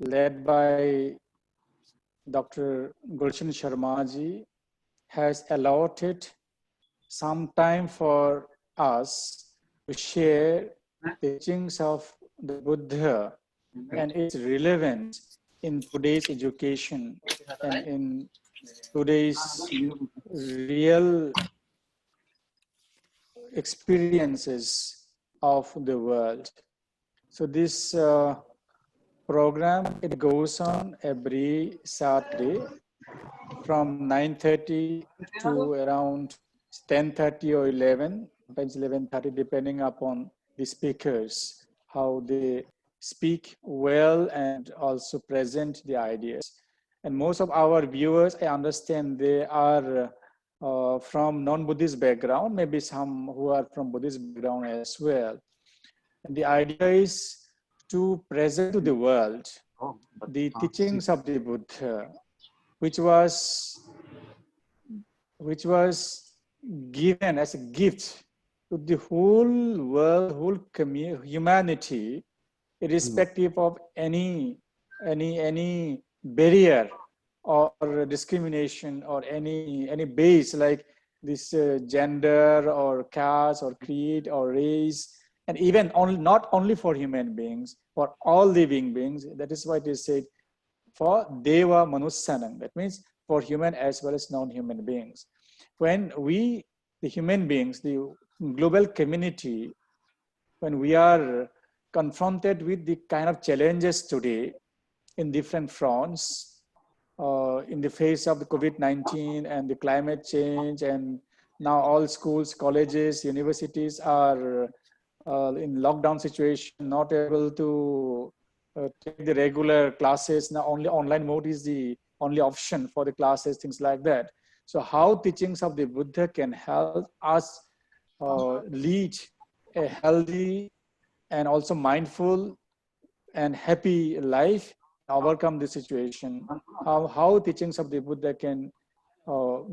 led by Dr. Gulshan Sharma ji, has allotted some time for us to share teachings of the Buddha and its relevance in today's education and in today's real experiences of the world. So this program, it goes on every Saturday from 9:30 to around 10:30 or 11, sometimes 11:30, depending upon the speakers, how they speak well and also present the ideas. And most of our viewers, I understand they are from non-Buddhist background, maybe some who are from Buddhist background as well. And the idea is to present to the world the teachings of the Buddha, which was given as a gift to the whole world, whole humanity, irrespective of any barrier or discrimination or any base like this gender or caste or creed or race, and even not only for human beings, for all living beings. That is why it is said for Deva Manusyanam. That means for human as well as non-human beings. When we, the human beings, the global community, when we are confronted with the kind of challenges today in different fronts, in the face of the COVID-19 and the climate change, and now all schools, colleges, universities are in lockdown situation, not able to take the regular classes. Now only online mode is the only option for the classes, things like that. So how teachings of the Buddha can help us lead a healthy and also mindful and happy life, overcome the situation, how teachings of the Buddha can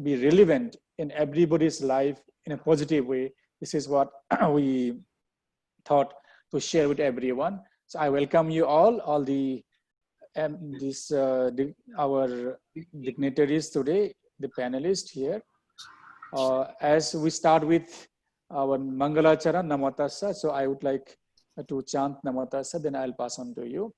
be relevant in everybody's life in a positive way. This is what we thought to share with everyone. So I welcome you all the our dignitaries today, the panelists here. As we start with our Mangalachara Namatassa, so I would like to chant Namatassa, then I'll pass on to you.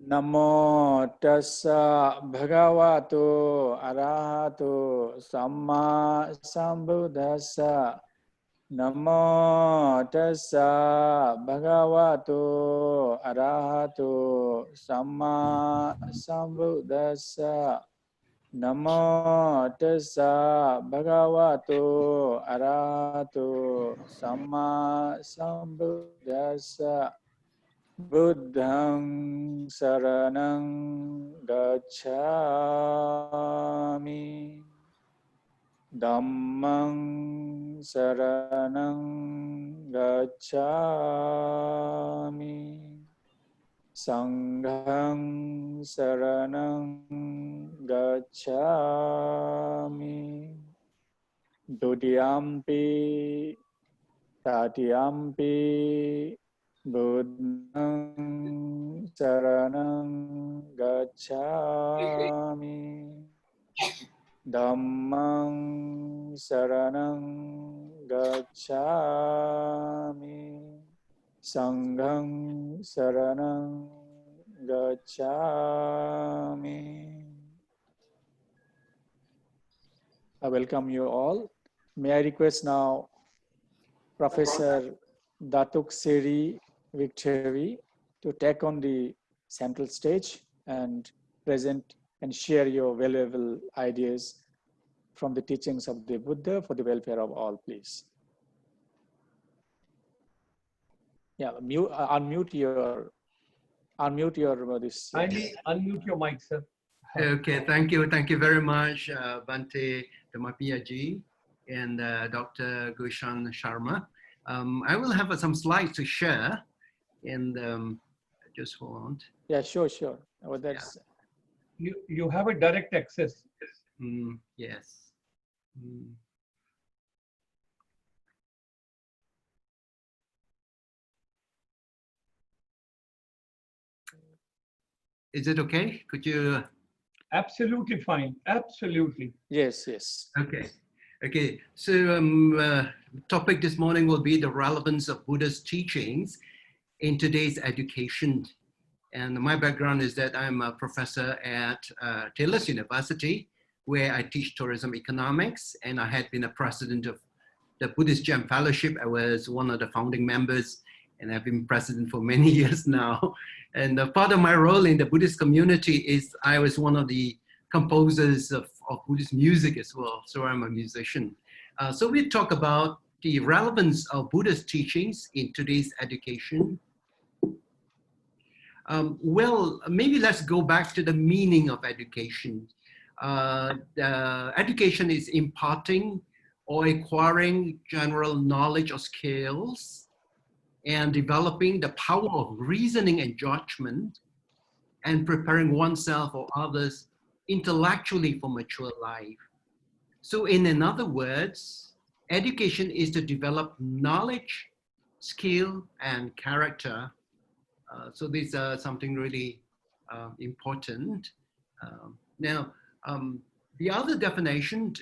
Namo tassa bhagavato arahato samma sambuddhassa. Namo tassa bhagavato arahato samma sambuddhassa. Namo tassa bhagavato arahato samma sambuddhassa. Buddhang saranang gacchami. Dhammang saranang gacchami. Sanghang saranang gacchami. Dudiyampi tatiyampi. Buddhang saranang gacchami. Dhammang saranang gacchami. Sanghang saranang gacchami. I welcome you all. May I request now Professor Datuk Seri Victory to take on the central stage and present and share your valuable ideas from the teachings of the Buddha for the welfare of all, please. Yeah, unmute your this. Kindly unmute your mic, sir. Okay, thank you very much, Bante Dhammapiya-ji and Dr. Gulshan Sharma. I will have some slides to share, and just hold on. Yeah, sure. Oh, that's. Yeah. You have a direct access. Yes. Is it okay? Could you? Absolutely fine. Absolutely. Yes, yes. Okay. Okay. So topic this morning will be the relevance of Buddha's teachings in today's education. And my background is that I'm a professor at Taylor's University, where I teach tourism economics, and I had been a president of the Buddhist Gem Fellowship. I was one of the founding members, and I've been president for many years now. And part of my role in the Buddhist community is I was one of the composers of Buddhist music as well. So I'm a musician. So we talk about the relevance of Buddha's teachings in today's education. Well, maybe let's go back to the meaning of education. Education is imparting or acquiring general knowledge or skills and developing the power of reasoning and judgment and preparing oneself or others intellectually for mature life. So in other words, education is to develop knowledge, skill, and character. So these are something really important. Now, the other definition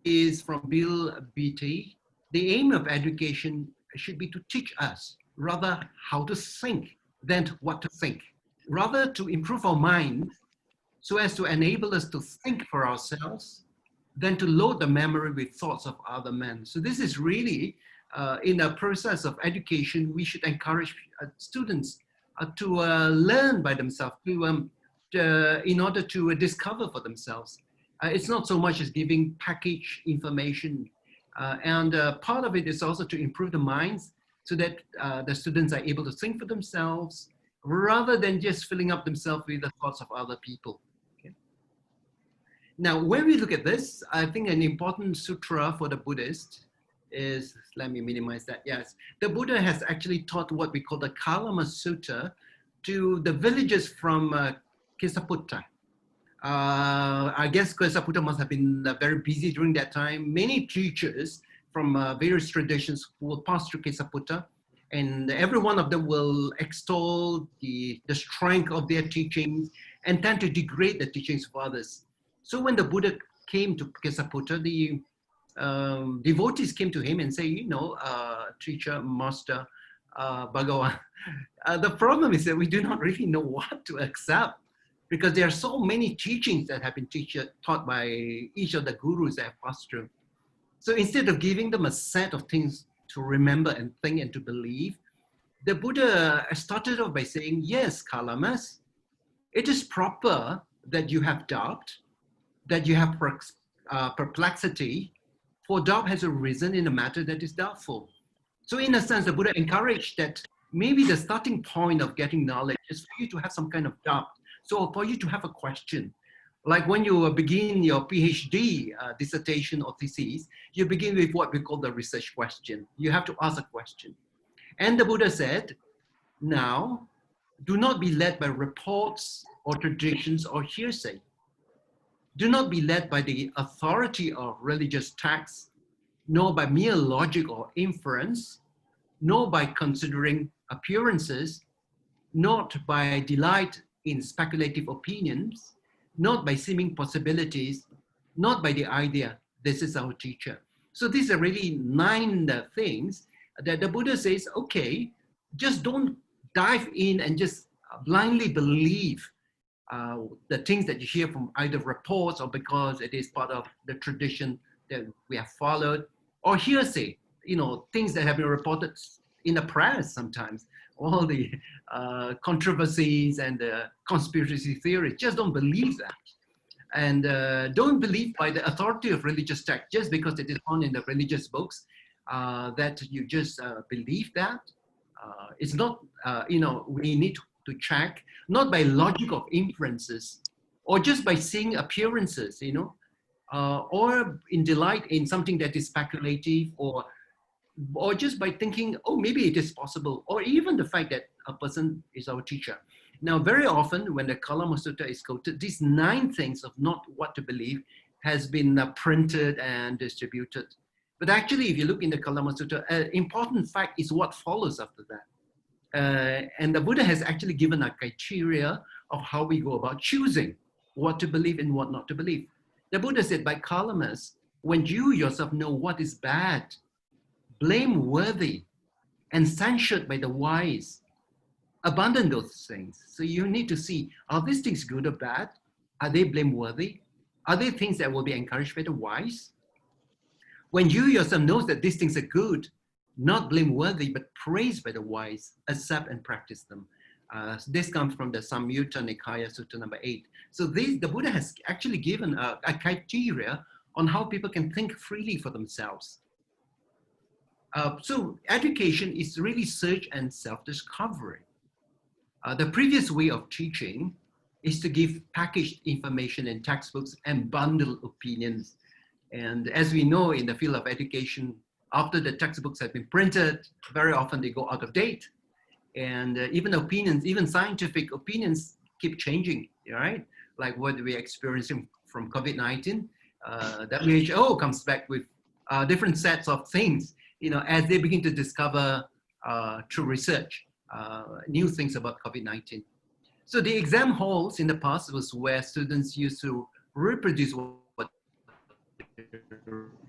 is from Bill Beatty. The aim of education should be to teach us rather how to think than what to think, rather to improve our mind so as to enable us to think for ourselves than to load the memory with thoughts of other men. So this is really, in a process of education, we should encourage students to learn by themselves, in order to discover for themselves. It's not so much as giving package information. And part of it is also to improve the minds so that the students are able to think for themselves rather than just filling up themselves with the thoughts of other people. Okay. Now, when we look at this, I think an important sutra for the Buddhist is, let me minimize that, yes. The Buddha has actually taught what we call the Kalama Sutta to the villagers from Kesaputta. I guess Kesaputta must have been very busy during that time. Many teachers from various traditions will pass through Kesaputta, and every one of them will extol the strength of their teachings and tend to degrade the teachings of others. So when the Buddha came to Kesaputta, the devotees came to him and say, you know, teacher, master, Bhagavan, the problem is that we do not really know what to accept, because there are so many teachings that have been taught by each of the gurus that have passed through. So instead of giving them a set of things to remember and think and to believe, the Buddha started off by saying, yes, Kalamas, it is proper that you have doubt, that you have perplexity, for doubt has arisen in a matter that is doubtful. So in a sense, the Buddha encouraged that maybe the starting point of getting knowledge is for you to have some kind of doubt. So for you to have a question, like when you begin your PhD dissertation or thesis, you begin with what we call the research question. You have to ask a question. And the Buddha said, now, do not be led by reports or traditions or hearsay. Do not be led by the authority of religious texts, nor by mere logic or inference, nor by considering appearances, not by delight in speculative opinions, not by seeming possibilities, not by the idea, this is our teacher. So these are really 9 things that the Buddha says, okay, just don't dive in and just blindly believe the things that you hear from either reports or because it is part of the tradition that we have followed, or hearsay, you know, things that have been reported in the press sometimes, all the controversies and the conspiracy theories. Just don't believe that. And don't believe by the authority of religious text, just because it is found in the religious books, that you just believe that. It's not, you know, we need to check, not by logic of inferences, or just by seeing appearances, you know, or in delight in something that is speculative, or just by thinking, oh, maybe it is possible, or even the fact that a person is our teacher. Now, very often when the Kalama Sutta is quoted, these 9 things of not what to believe has been printed and distributed. But actually, if you look in the Kalama Sutta, an important fact is what follows after that. And the Buddha has actually given a criteria of how we go about choosing what to believe and what not to believe. The Buddha said, by calamus, when you yourself know what is bad, blameworthy, and censured by the wise, abandon those things. So you need to see, are these things good or bad? Are they blameworthy? Are they things that will be encouraged by the wise? When you yourself knows that these things are good, not blameworthy, but praised by the wise, accept and practice them. This comes from the Samyutta Nikaya Sutta number 8. So the Buddha has actually given a criteria on how people can think freely for themselves. So education is really search and self-discovery. The previous way of teaching is to give packaged information in textbooks and bundle opinions. And as we know in the field of education, after the textbooks have been printed, very often they go out of date. And even opinions, even scientific opinions keep changing, right? Like what we're experiencing from COVID-19, WHO comes back with different sets of things, you know, as they begin to discover through research, new things about COVID-19. So the exam halls in the past was where students used to reproduce what they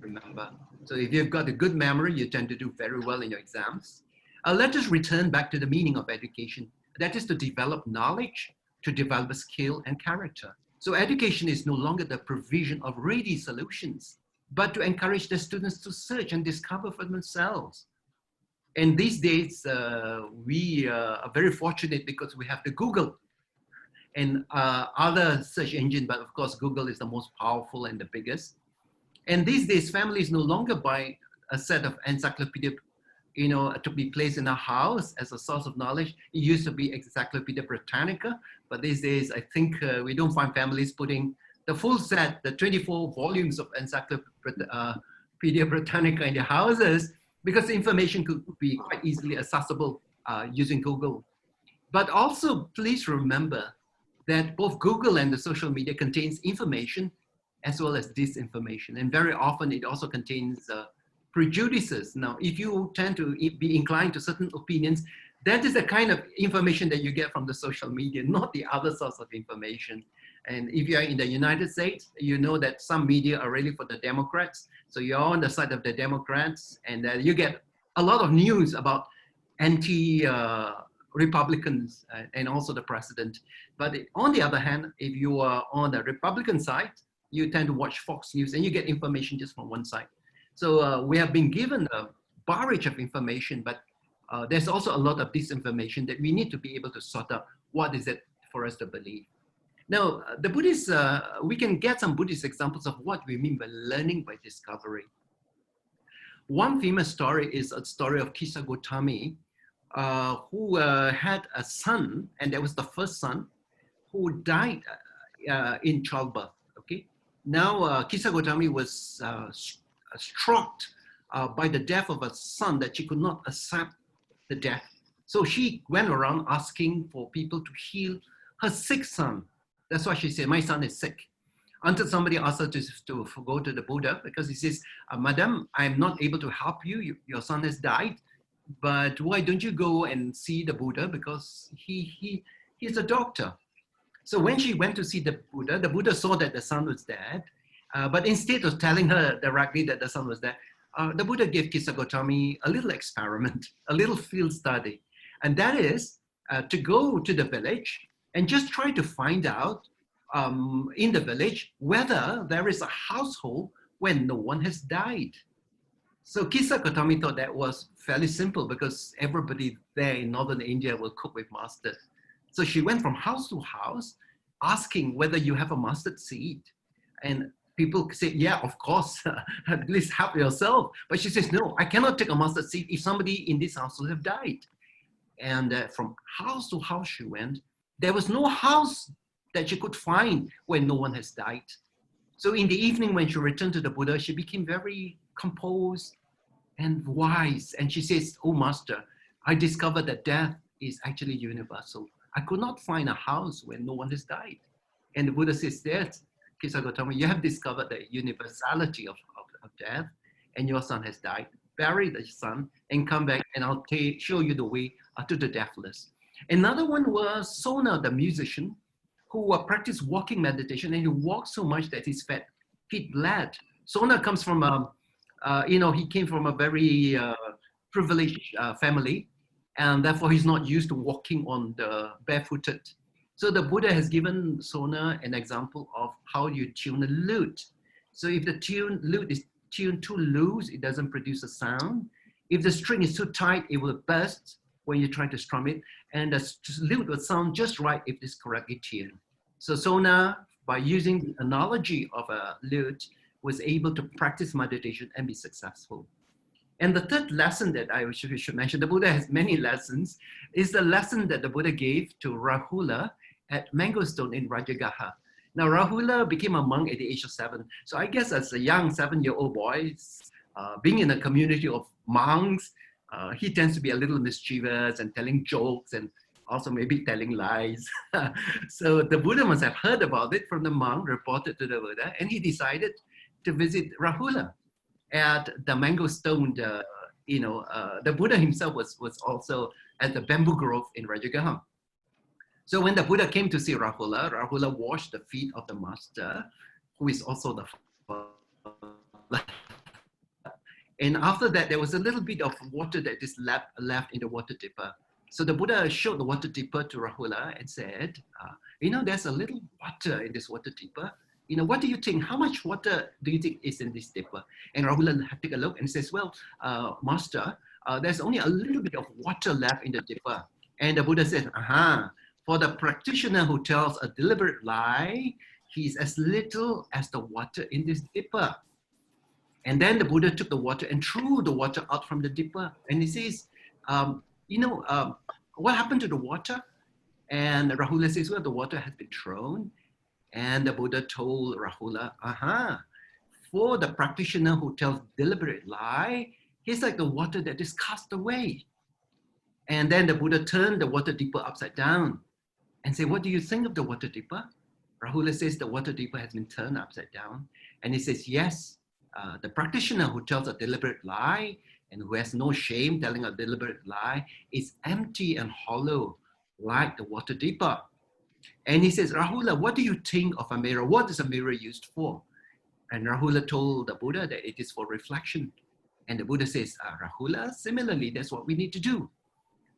remember. So if you've got a good memory, you tend to do very well in your exams. Let us return back to the meaning of education. That is to develop knowledge, to develop skill and character. So education is no longer the provision of ready solutions, but to encourage the students to search and discover for themselves. And these days, we are very fortunate because we have the Google and other search engine, but of course, Google is the most powerful and the biggest. And these days, families no longer buy a set of encyclopedia, you know, to be placed in a house as a source of knowledge. It used to be Encyclopedia Britannica, but these days, I think we don't find families putting the full set, the 24 volumes of Encyclopedia Britannica in their houses, because the information could be quite easily accessible using Google. But also, please remember that both Google and the social media contains information as well as disinformation. And very often it also contains prejudices. Now, if you tend to be inclined to certain opinions, that is the kind of information that you get from the social media, not the other source of information. And if you're in the United States, you know that some media are really for the Democrats. So you're on the side of the Democrats, and you get a lot of news about anti-Republicans and also the president. But on the other hand, if you are on the Republican side, you tend to watch Fox News and you get information just from one side. So we have been given a barrage of information, but there's also a lot of disinformation that we need to be able to sort out what is it for us to believe. Now, the Buddhists, we can get some Buddhist examples of what we mean by learning by discovery. One famous story is a story of Kisa Gotami, who had a son, and that was the first son, who died in childbirth, okay? Now, Kisa Gotami was struck by the death of a son that she could not accept the death. So she went around asking for people to heal her sick son. That's why she said, my son is sick. Until somebody asked her to go to the Buddha, because he says, Madam, I'm not able to help you. Your son has died. But why don't you go and see the Buddha? Because he's a doctor. So when she went to see the Buddha saw that the son was dead. But instead of telling her directly that the son was dead, the Buddha gave Kisa Gotami a little experiment, a little field study. And that is to go to the village and just try to find out in the village whether there is a household where no one has died. So Kisa Gotami thought that was fairly simple because everybody there in northern India will cook with mustard. So she went from house to house asking whether you have a mustard seed. And people say, yeah, of course, at least help yourself. But she says, no, I cannot take a mustard seed if somebody in this house will have died. And from house to house she went. There was no house that she could find where no one has died. So in the evening when she returned to the Buddha, she became very composed and wise. And she says, oh master, I discovered that death is actually universal. I could not find a house where no one has died. And the Buddha says, yes, Kisa Gotami, you have discovered the universality of death and your son has died. bury the son, and come back, and I'll show you the way to the deathless. Another one was Sona, the musician, who practiced walking meditation, and he walked so much that his feet bled. Sona comes from he came from a very privileged family, and therefore he's not used to walking on the barefooted. So the Buddha has given Sona an example of how you tune a lute. So if the lute is tuned too loose, it doesn't produce a sound. If the string is too tight, it will burst when you try to strum it. And the lute will sound just right if it's correctly tuned. So Sona, by using the analogy of a lute, was able to practice meditation and be successful. And the third lesson that I should mention, the Buddha has many lessons, is the lesson that the Buddha gave to Rahula at Mango Stone in Rajagaha. Now, Rahula became a monk at the age of 7. So I guess as a young 7-year-old boy, being in a community of monks, he tends to be a little mischievous and telling jokes and also maybe telling lies. So the Buddha must have heard about it from the monk, reported to the Buddha, and he decided to visit Rahula at the Mango Stone. The Buddha himself was also at the bamboo grove in Rajagaha. So when the Buddha came to see Rahula, Rahula washed the feet of the master, who is also the father. And after that, there was a little bit of water that is left in the water dipper. So the Buddha showed the water dipper to Rahula and said, there's a little water in this water dipper. What do you think? How much water do you think is in this dipper? And Rahula took a look and says, well, master, there's only a little bit of water left in the dipper. And the Buddha said, for the practitioner who tells a deliberate lie, he's as little as the water in this dipper. And then the Buddha took the water and threw the water out from the dipper. And he says, what happened to the water? And Rahula says, well, the water has been thrown. And the Buddha told Rahula, for the practitioner who tells deliberate lie, he's like the water that is cast away. And then the Buddha turned the water dipper upside down and said, what do you think of the water dipper? Rahula says the water dipper has been turned upside down. And he says, yes, the practitioner who tells a deliberate lie and who has no shame telling a deliberate lie is empty and hollow like the water dipper. And he says, Rahula, what do you think of a mirror? What is a mirror used for? And Rahula told the Buddha that it is for reflection. And the Buddha says, Rahula, similarly, that's what we need to do.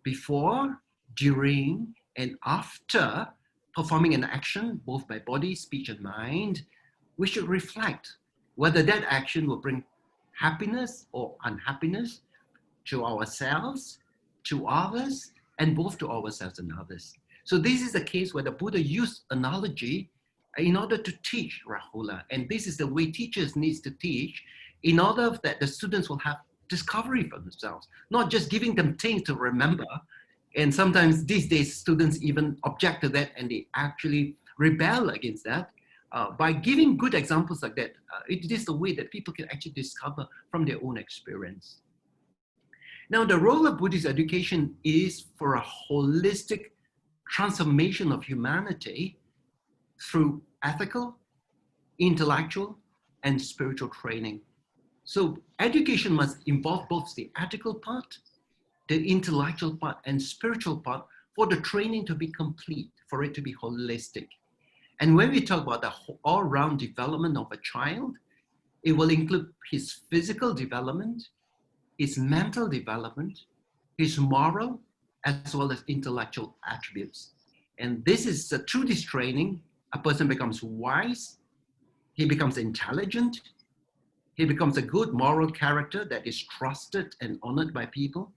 Before, during, and after performing an action, both by body, speech, and mind, we should reflect whether that action will bring happiness or unhappiness to ourselves, to others, and both to ourselves and others. So this is the case where the Buddha used analogy in order to teach Rahula. And this is the way teachers need to teach in order that the students will have discovery for themselves, not just giving them things to remember. And sometimes these days, students even object to that and they actually rebel against that. By giving good examples like that, it is the way that people can actually discover from their own experience. Now, the role of Buddhist education is for a holistic transformation of humanity through ethical, intellectual, and spiritual training. So education must involve both the ethical part, the intellectual part, and spiritual part for the training to be complete, for it to be holistic. And when we talk about the all-round development of a child, it will include his physical development, his mental development, his moral, as well as intellectual attributes. And this is through this training, a person becomes wise, he becomes intelligent, he becomes a good moral character that is trusted and honored by people.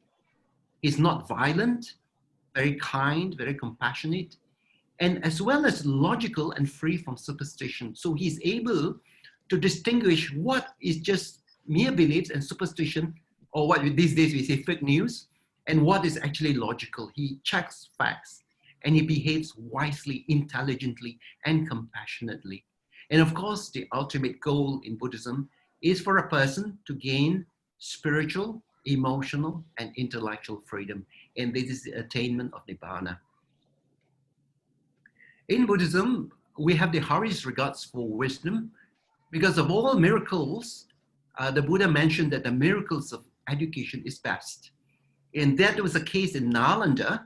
He's not violent, very kind, very compassionate, and as well as logical and free from superstition. So he's able to distinguish what is just mere beliefs and superstition, or what these days we say fake news, and what is actually logical. He checks facts and he behaves wisely, intelligently, and compassionately. And of course, the ultimate goal in Buddhism is for a person to gain spiritual, emotional, and intellectual freedom. And this is the attainment of Nibbana. In Buddhism, we have the highest regards for wisdom. Because of all miracles, the Buddha mentioned that the miracles of education is best. And that was the case in Nalanda,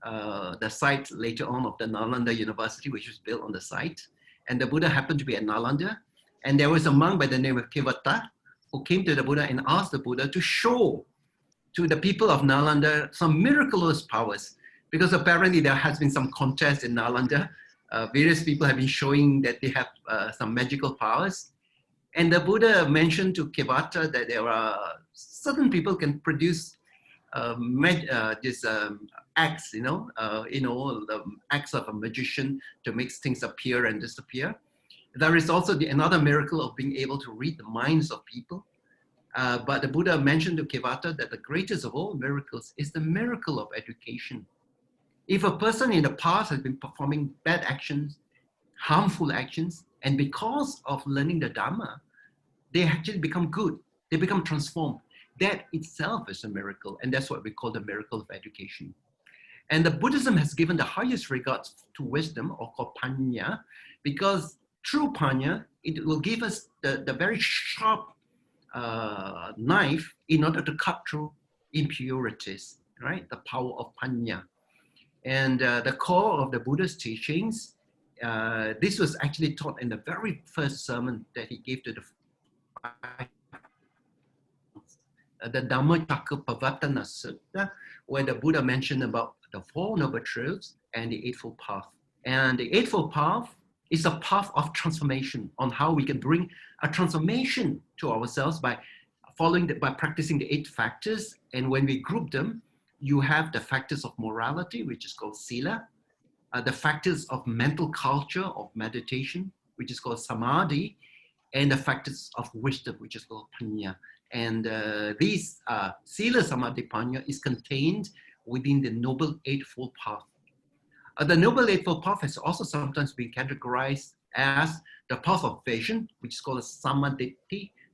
the site later on of the Nalanda University, which was built on the site. And the Buddha happened to be at Nalanda. And there was a monk by the name of Kevata who came to the Buddha and asked the Buddha to show to the people of Nalanda some miraculous powers. Because apparently there has been some contest in Nalanda. Various people have been showing that they have some magical powers. And the Buddha mentioned to Kevata that there are certain people can produce acts, the acts of a magician to make things appear and disappear. There is also another miracle of being able to read the minds of people. But the Buddha mentioned to Kevata that the greatest of all miracles is the miracle of education. If a person in the past has been performing bad actions, harmful actions, and because of learning the Dhamma, they actually become good, they become transformed. That itself is a miracle, and that's what we call the miracle of education. And the Buddhism has given the highest regards to wisdom, or called panya, because through panya, it will give us the very sharp knife in order to cut through impurities, right? The power of panya. And the core of the Buddha's teachings, this was actually taught in the very first sermon that he gave to the Dhammacakkappavattana Sutta, where the Buddha mentioned about the Four Noble Truths and the Eightfold Path. And the Eightfold Path is a path of transformation on how we can bring a transformation to ourselves by practicing the 8 factors. And when we group them, you have the factors of morality, which is called sila, the factors of mental culture, of meditation, which is called samadhi, and the factors of wisdom, which is called panya. And these sila, samadhi, panya is contained within the Noble Eightfold Path. The Noble Eightfold Path has also sometimes been categorized as the path of vision, which is called a samadhi,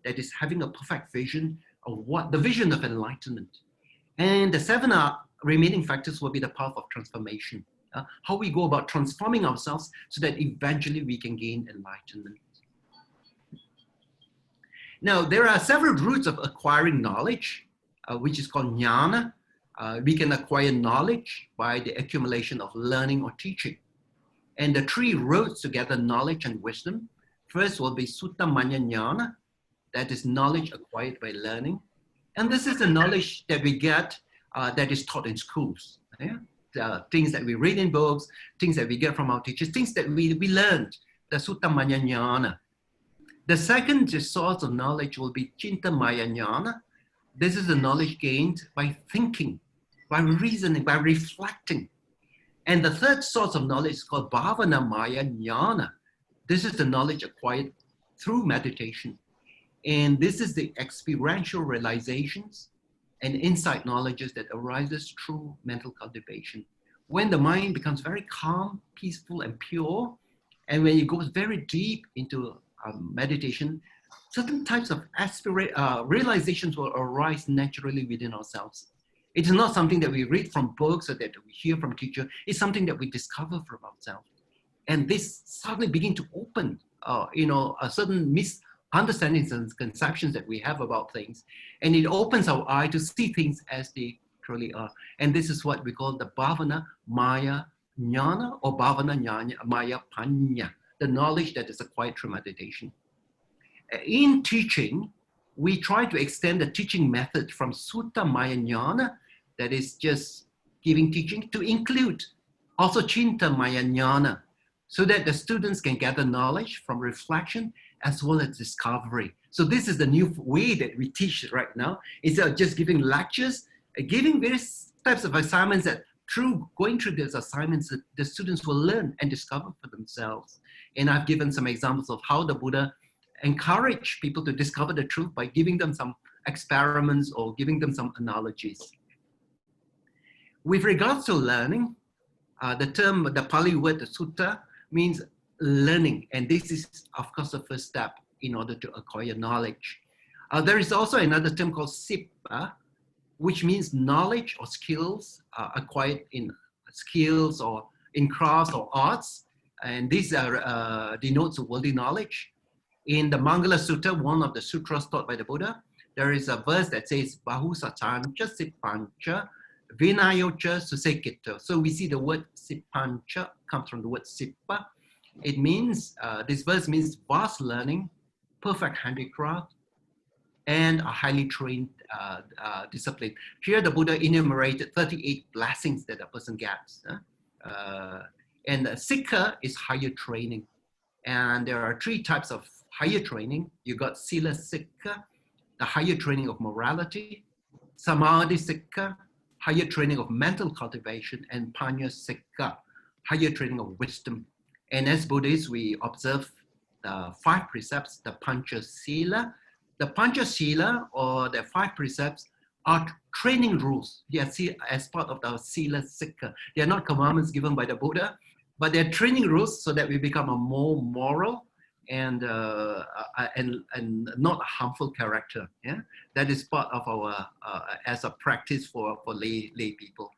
that is having a perfect vision of the vision of enlightenment. And the 7 remaining factors will be the path of transformation, how we go about transforming ourselves so that eventually we can gain enlightenment. Now, there are several routes of acquiring knowledge, which is called jnana. We can acquire knowledge by the accumulation of learning or teaching. And the 3 roads to gather knowledge and wisdom, first will be sutta manya jnana, that is knowledge acquired by learning. And this is the knowledge that we get that is taught in schools. Yeah? Things that we read in books, things that we get from our teachers, things that we learned, the sutta manya jnana. The second source of knowledge will be cinta maya jnana. This is the knowledge gained by thinking, by reasoning, by reflecting. And the third source of knowledge is called bhavana maya jnana. This is the knowledge acquired through meditation. And this is the experiential realizations and insight knowledges that arises through mental cultivation. When the mind becomes very calm, peaceful, and pure, and when it goes very deep into meditation, certain types of realizations will arise naturally within ourselves. It is not something that we read from books or that we hear from teachers. It's something that we discover from ourselves. And this suddenly begin to open, a certain misunderstandings and conceptions that we have about things. And it opens our eye to see things as they truly are. And this is what we call the bhavana maya jnana, or bhavana jnana maya panya, the knowledge that is acquired through meditation. In teaching, we try to extend the teaching method from sutta maya jnana, that is just giving teaching, to include also cinta maya jnana, so that the students can gather knowledge from reflection as well as discovery. So this is the new way that we teach right now. Instead of just giving lectures, giving various types of assignments that through going through these assignments, the students will learn and discover for themselves. And I've given some examples of how the Buddha encouraged people to discover the truth by giving them some experiments or giving them some analogies. With regards to learning, the Pali word, the sutta, means learning. And this is, of course, the first step in order to acquire knowledge. There is also another term called sippa, which means knowledge or skills acquired in skills or in crafts or arts. And these are denotes worldly knowledge. In the Mangala Sutta, one of the sutras taught by the Buddha, there is a verse that says, Bahu Satancha Sipancha Vinayocha Susekita. So we see the word Sipancha comes from the word Sipa. It means, this verse means vast learning, perfect handicraft, and a highly trained discipline. Here the Buddha enumerated 38 blessings that a person gets. And Sikha is higher training. And there are 3 types of higher training. You got Sila Sikha, the higher training of morality, Samadhi Sikha, higher training of mental cultivation, and Panya Sikha, higher training of wisdom. And as Buddhists, we observe the 5 precepts, the Pancha Sila. The Pancha Sila, or the 5 precepts, are training rules. They are as part of the Sila Sikha. They are not commandments given by the Buddha, but they're training rules so that we become a more moral and not a harmful character. Yeah, that is part of our as a practice for lay people.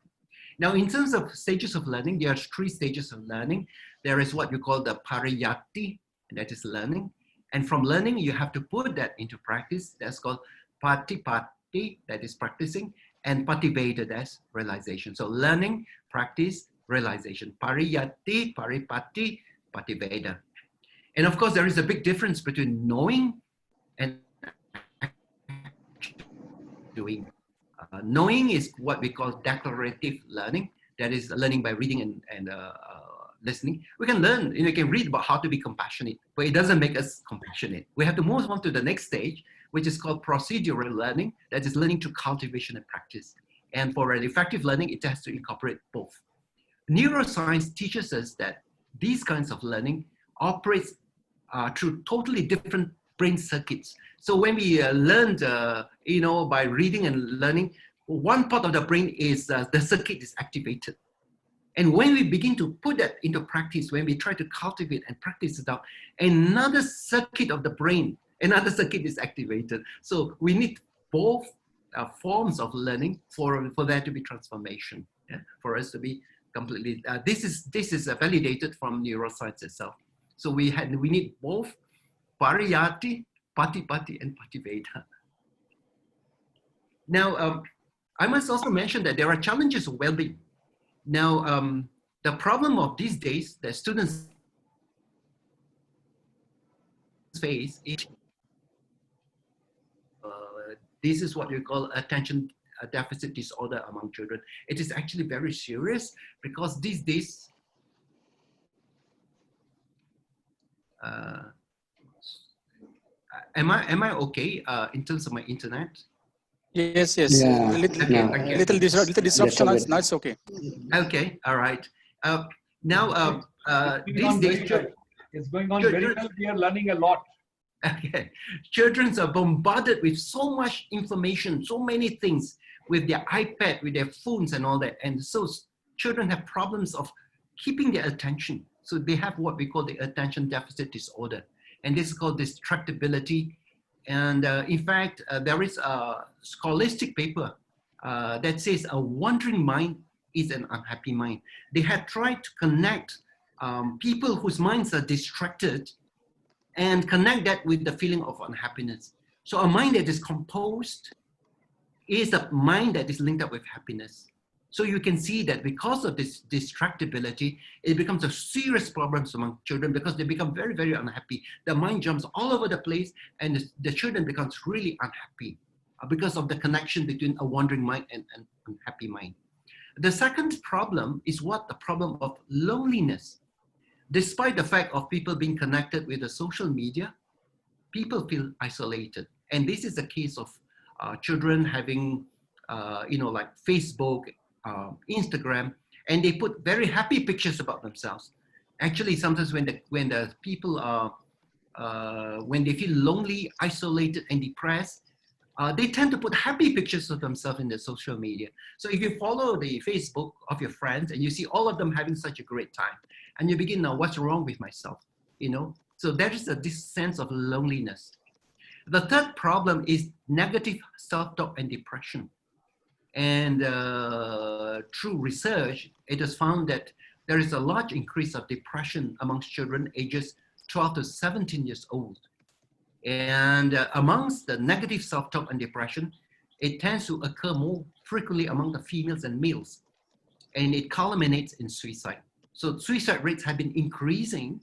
Now, in terms of stages of learning, there are 3 stages of learning. There is what you call the pariyatti, and that is learning. And from learning, you have to put that into practice. That's called patipatti, that is practicing, and pativeda, that's realization. So learning, practice, realization. Pariyatti, paripatti, pativeda. And of course, there is a big difference between knowing and doing. Knowing is what we call declarative learning. That is learning by reading and listening. We can learn, we can read about how to be compassionate, but it doesn't make us compassionate. We have to move on to the next stage, which is called procedural learning. That is learning through cultivation and practice. And for an effective learning, it has to incorporate both. Neuroscience teaches us that these kinds of learning operates through totally different brain circuits. So when we learned, by reading and learning, one part of the brain is the circuit is activated. And when we begin to put that into practice, when we try to cultivate and practice it out, another circuit of the brain, another circuit is activated. So we need both forms of learning for there to be transformation, yeah? For us to be completely, this is validated from neuroscience itself. So we need both pariyatti, patipatti, and pativeda. Now, I must also mention that there are challenges of well-being. Now, the problem of these days that students face is this is what we call attention deficit disorder among children. It is actually very serious because these days, am I okay in terms of my internet? Yes. Yeah. Little disruption. No, it's okay. Okay. All right. Now, these days, it's going on very well. We are learning a lot. Okay. Children are bombarded with so much information, so many things with their iPad, with their phones and all that. And so children have problems of keeping their attention. So they have what we call the attention deficit disorder. And this is called distractibility. And in fact, there is a scholastic paper that says a wandering mind is an unhappy mind. They had tried to connect people whose minds are distracted and connect that with the feeling of unhappiness. So a mind that is composed is a mind that is linked up with happiness. So you can see that because of this distractibility, it becomes a serious problem among children because they become very, very unhappy. The mind jumps all over the place and the children becomes really unhappy because of the connection between a wandering mind and an unhappy mind. The second problem is the problem of loneliness. Despite the fact of people being connected with the social media, people feel isolated. And this is the case of children having, like Facebook, Instagram, and they put very happy pictures about themselves. Actually, sometimes when the people are, when they feel lonely, isolated, and depressed, they tend to put happy pictures of themselves in the social media. So if you follow the Facebook of your friends and you see all of them having such a great time, and you begin now, what's wrong with myself? So there is this sense of loneliness. The third problem is negative self-talk and depression. And through research, it is found that there is a large increase of depression amongst children ages 12 to 17 years old. And amongst the negative self-talk and depression, it tends to occur more frequently among the females and males, and it culminates in suicide. So suicide rates have been increasing,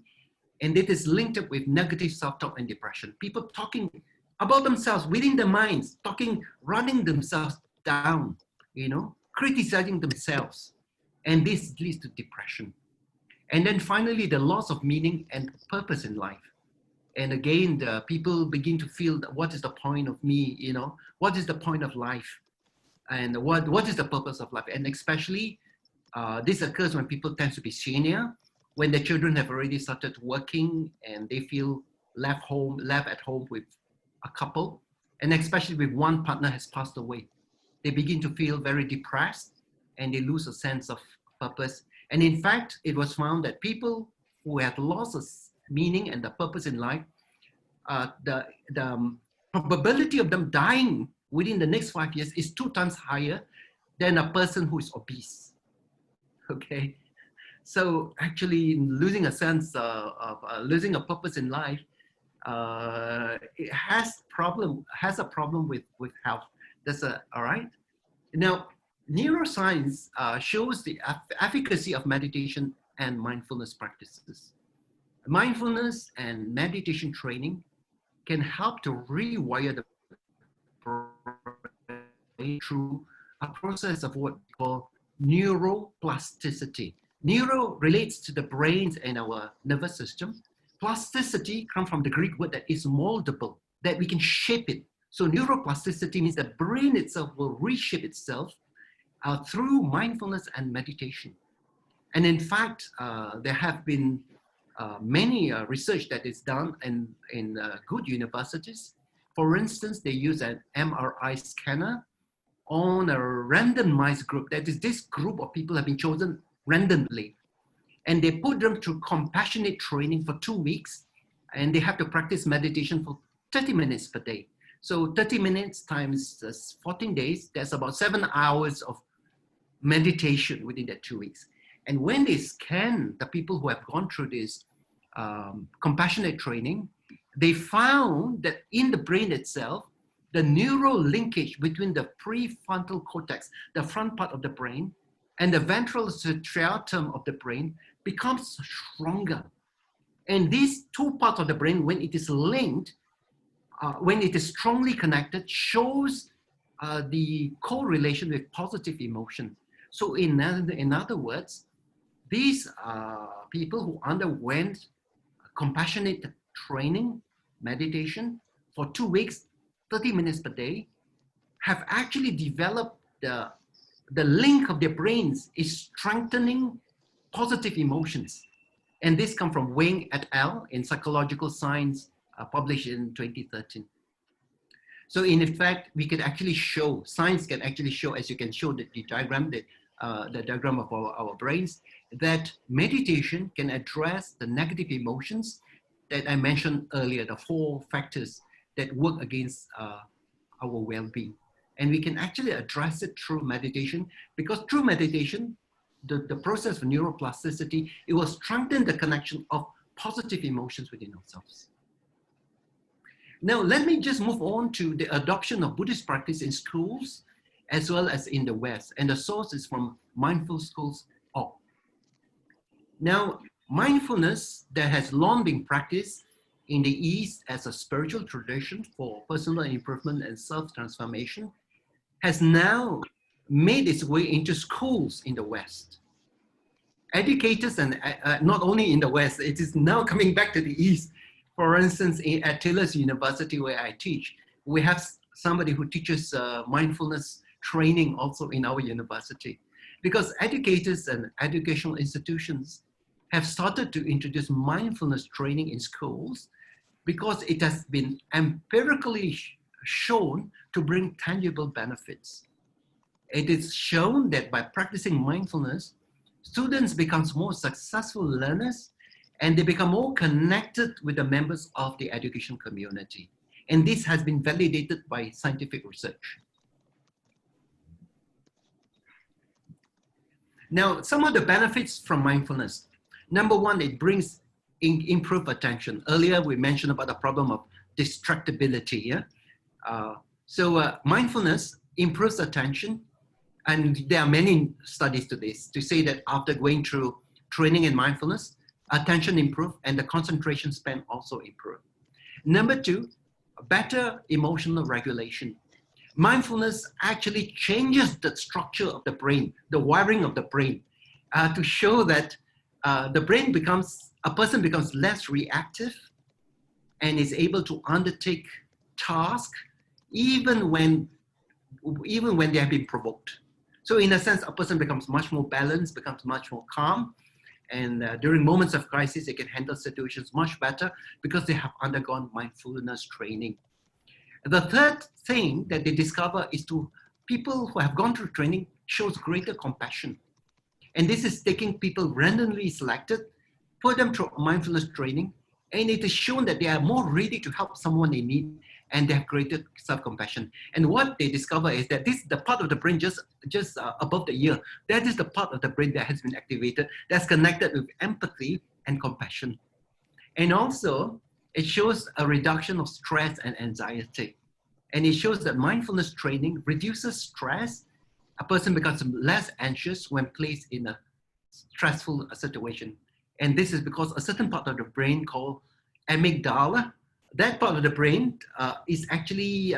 and it is linked up with negative self-talk and depression. People talking about themselves within their minds, talking, running themselves down, you know, criticizing themselves. And this leads to depression. And then finally, the loss of meaning and purpose in life. And again, the people begin to feel that what is the point of me, you know, what is the point of life? And what is the purpose of life? And especially, this occurs when people tend to be senior, when the children have already started working and they feel left at home with a couple, and especially with one partner has passed away. They begin to feel very depressed and they lose a sense of purpose. And in fact, it was found that people who had lost a meaning and the purpose in life, the probability of them dying within the next 5 years is 2 times higher than a person who is obese. Okay, so actually losing a sense of losing a purpose in life, it has a problem with health. That's all right. Now, neuroscience shows the efficacy of meditation and mindfulness practices. Mindfulness and meditation training can help to rewire the brain through a process of what we call neuroplasticity. Neuro relates to the brains and our nervous system. Plasticity comes from the Greek word that is moldable, that we can shape it. So neuroplasticity means the brain itself will reshape itself through mindfulness and meditation. And in fact, there have been many research that is done in good universities. For instance, they use an MRI scanner on a randomized group. That is, this group of people have been chosen randomly. And they put them through compassionate training for 2 weeks. And they have to practice meditation for 30 minutes per day. So 30 minutes times 14 days, that's about 7 hours of meditation within that 2 weeks. And when they scan the people who have gone through this compassionate training, they found that in the brain itself, the neural linkage between the prefrontal cortex, the front part of the brain, and the ventral striatum of the brain becomes stronger. And these 2 parts of the brain, when it is linked, when it is strongly connected, shows the correlation with positive emotion. So in other words, these people who underwent compassionate training, meditation for 2 weeks, 30 minutes per day, have actually developed the link of their brains is strengthening positive emotions. And this comes from Wang et al. In Psychological Science, published in 2013. So in effect, we could actually show, science can actually show, as you can show the diagram, the diagram of our brains, that meditation can address the negative emotions that I mentioned earlier, the 4 factors that work against our well-being. And we can actually address it through meditation, because through meditation, the process of neuroplasticity, it will strengthen the connection of positive emotions within ourselves. Now, let me just move on to the adoption of Buddhist practice in schools, as well as in the West. And the source is from mindfulschools.org. Now, mindfulness that has long been practiced in the East as a spiritual tradition for personal improvement and self-transformation has now made its way into schools in the West. Educators, and not only in the West, it is now coming back to the East. For instance, at Taylor's University, where I teach, we have somebody who teaches mindfulness training also in our university. Because educators and educational institutions have started to introduce mindfulness training in schools because it has been empirically shown to bring tangible benefits. It is shown that by practicing mindfulness, students become more successful learners and they become more connected with the members of the education community. And this has been validated by scientific research. Now, some of the benefits from mindfulness. Number one, it brings improved attention. Earlier, we mentioned about the problem of distractibility. Yeah? Mindfulness improves attention, and there are many studies to this to say that after going through training in mindfulness, attention improve and the concentration span also improve. Number two, better emotional regulation. Mindfulness actually changes the structure of the brain, the wiring of the brain, to show that the brain becomes, a person becomes less reactive and is able to undertake tasks even when they have been provoked. So in a sense, a person becomes much more balanced, becomes much more calm, and during moments of crisis, they can handle situations much better because they have undergone mindfulness training. The third thing that they discover is to people who have gone through training shows greater compassion. And this is taking people randomly selected, put them through mindfulness training, and it is shown that they are more ready to help someone in need and they have greater self-compassion. And what they discover is that this is the part of the brain just above the ear. That is the part of the brain that has been activated, that's connected with empathy and compassion. And also, it shows a reduction of stress and anxiety. And it shows that mindfulness training reduces stress. A person becomes less anxious when placed in a stressful situation. And this is because a certain part of the brain called amygdala, that part of the brain is actually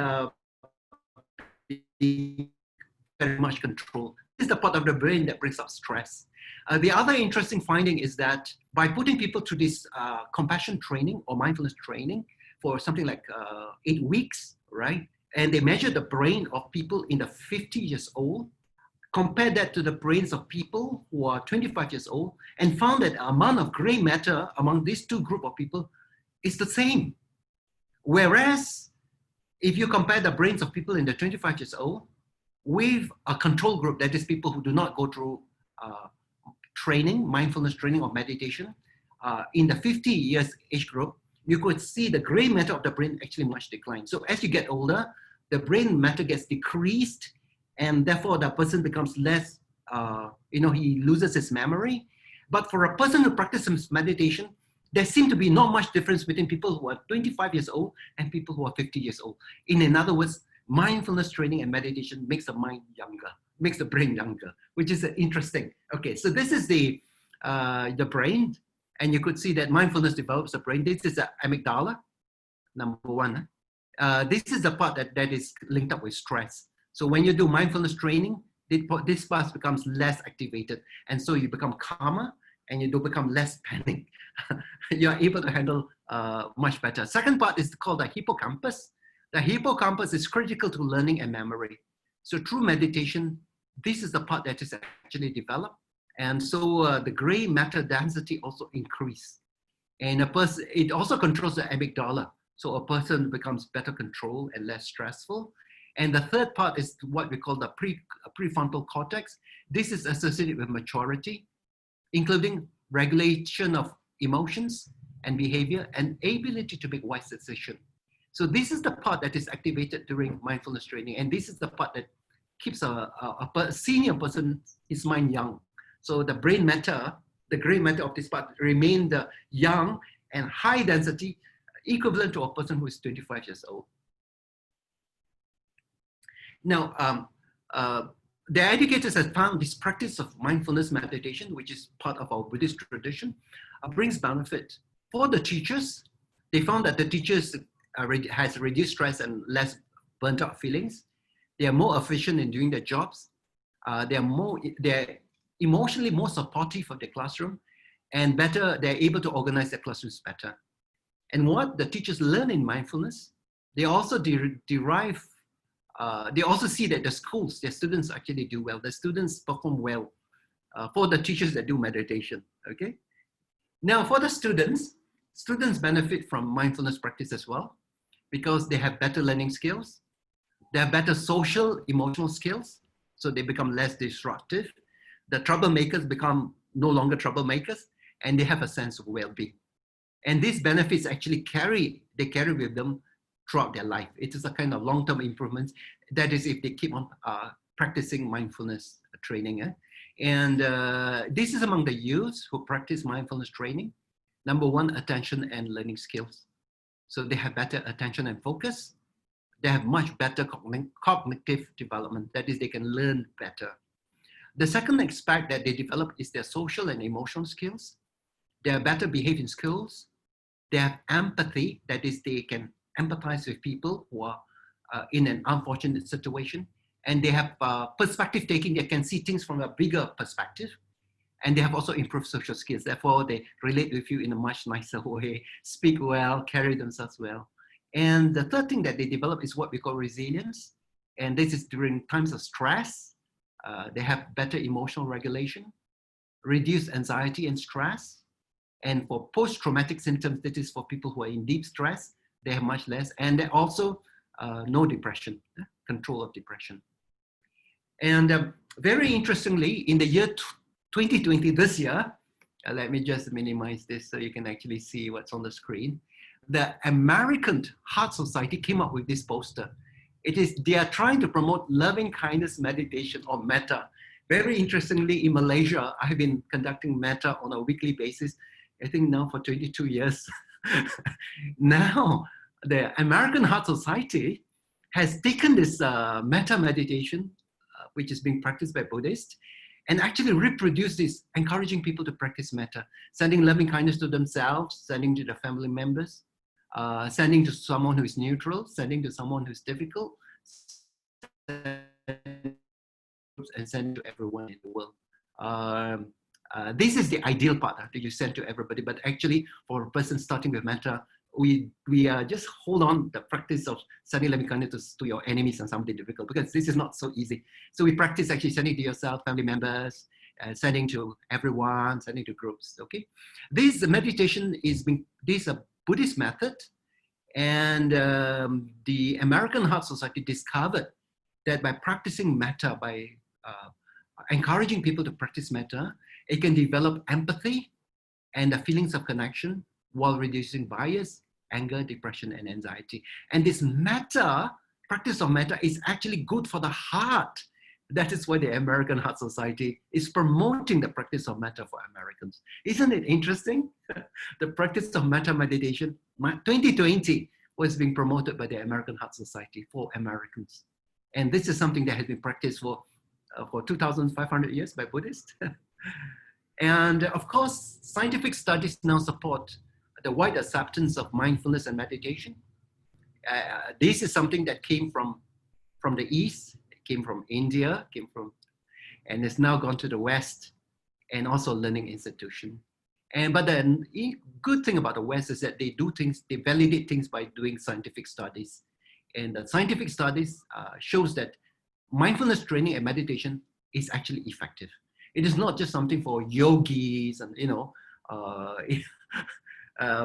very much controlled. This is the part of the brain that brings up stress. The other interesting finding is that by putting people through this compassion training or mindfulness training for something like 8 weeks, right? And they measure the brain of people in the 50 years old, compare that to the brains of people who are 25 years old, and found that the amount of gray matter among these two groups of people is the same. Whereas if you compare the brains of people in the 25 years old with a control group, that is people who do not go through training, mindfulness training or meditation, in the 50 years age group, you could see the gray matter of the brain actually much decline. So as you get older, the brain matter gets decreased, and therefore the person becomes less, he loses his memory. But for a person who practices meditation, there seems to be not much difference between people who are 25 years old and people who are 50 years old. In other words, mindfulness training and meditation makes the mind younger, makes the brain younger, which is interesting. Okay, so this is the brain, and you could see that mindfulness develops the brain. This is the amygdala, number one. This is the part that is linked up with stress. So when you do mindfulness training, this part becomes less activated, and so you become calmer and you do become less panic. You're able to handle much better. Second part is called the hippocampus. The hippocampus is critical to learning and memory. So through meditation, this is the part that is actually developed. And so the gray matter density also increase. And it also controls the amygdala. So a person becomes better controlled and less stressful. And the third part is what we call the prefrontal cortex. This is associated with maturity, including regulation of emotions and behavior and ability to make wise decisions. So this is the part that is activated during mindfulness training. And this is the part that keeps a senior person, his mind young. So the brain matter, the gray matter of this part remain the young and high density, equivalent to a person who is 25 years old. Now, the educators have found this practice of mindfulness meditation, which is part of our Buddhist tradition, brings benefit. For the teachers, they found that the teachers has reduced stress and less burnt out feelings. They are more efficient in doing their jobs. They're emotionally more supportive of the classroom, and better, they're able to organize their classrooms better. And what the teachers learn in mindfulness, they also derive they also see that the schools, their students actually do well. The students perform well for the teachers that do meditation, okay? Now for the students benefit from mindfulness practice as well because they have better learning skills. They have better social, emotional skills, so they become less disruptive. The troublemakers become no longer troublemakers, and they have a sense of well-being. And these benefits actually carry with them throughout their life. It is a kind of long-term improvement. That is if they keep on practicing mindfulness training. And this is among the youths who practice mindfulness training. Number one, attention and learning skills. So they have better attention and focus. They have much better cognitive development. That is, they can learn better. The second aspect that they develop is their social and emotional skills. They are better behaving skills. They have empathy. That is, they can empathize with people who are in an unfortunate situation. And they have perspective taking. They can see things from a bigger perspective. And they have also improved social skills. Therefore, they relate with you in a much nicer way, speak well, carry themselves well. And the third thing that they develop is what we call resilience. And this is during times of stress. They have better emotional regulation, reduced anxiety and stress. And for post-traumatic symptoms, that is for people who are in deep stress, they have much less. And they also no depression, control of depression. And very interestingly, in the year 2020, this year, let me just minimize this so you can actually see what's on the screen. The American Heart Society came up with this poster. They are trying to promote loving kindness meditation or metta. Very interestingly, in Malaysia, I have been conducting metta on a weekly basis, I think now for 22 years. Now, the American Heart Society has taken this metta meditation, which is being practiced by Buddhists, and actually reproduced this, encouraging people to practice metta, sending loving kindness to themselves, sending to their family members, sending to someone who is neutral, sending to someone who's difficult, and sending to everyone in the world. This is the ideal part that you send to everybody, but actually for a person starting with metta, we just hold on the practice of sending loving kindness to your enemies and somebody difficult, because this is not so easy. So we practice actually sending to yourself, family members, sending to everyone, sending to groups, okay? This meditation is a Buddhist method, and the American Heart Society discovered that by practicing metta, by encouraging people to practice metta, it can develop empathy and the feelings of connection while reducing bias, anger, depression, and anxiety. And this metta, practice of metta, is actually good for the heart. That is why the American Heart Society is promoting the practice of metta for Americans. Isn't it interesting? The practice of metta meditation, 2020, was being promoted by the American Heart Society for Americans. And this is something that has been practiced for 2,500 years by Buddhists. And of course, scientific studies now support the wide acceptance of mindfulness and meditation. This is something that came from the East, it came from India, and it's now gone to the West, and also learning institution. But the good thing about the West is that they do things, they validate things by doing scientific studies. And the scientific studies shows that mindfulness training and meditation is actually effective. It is not just something for yogis and,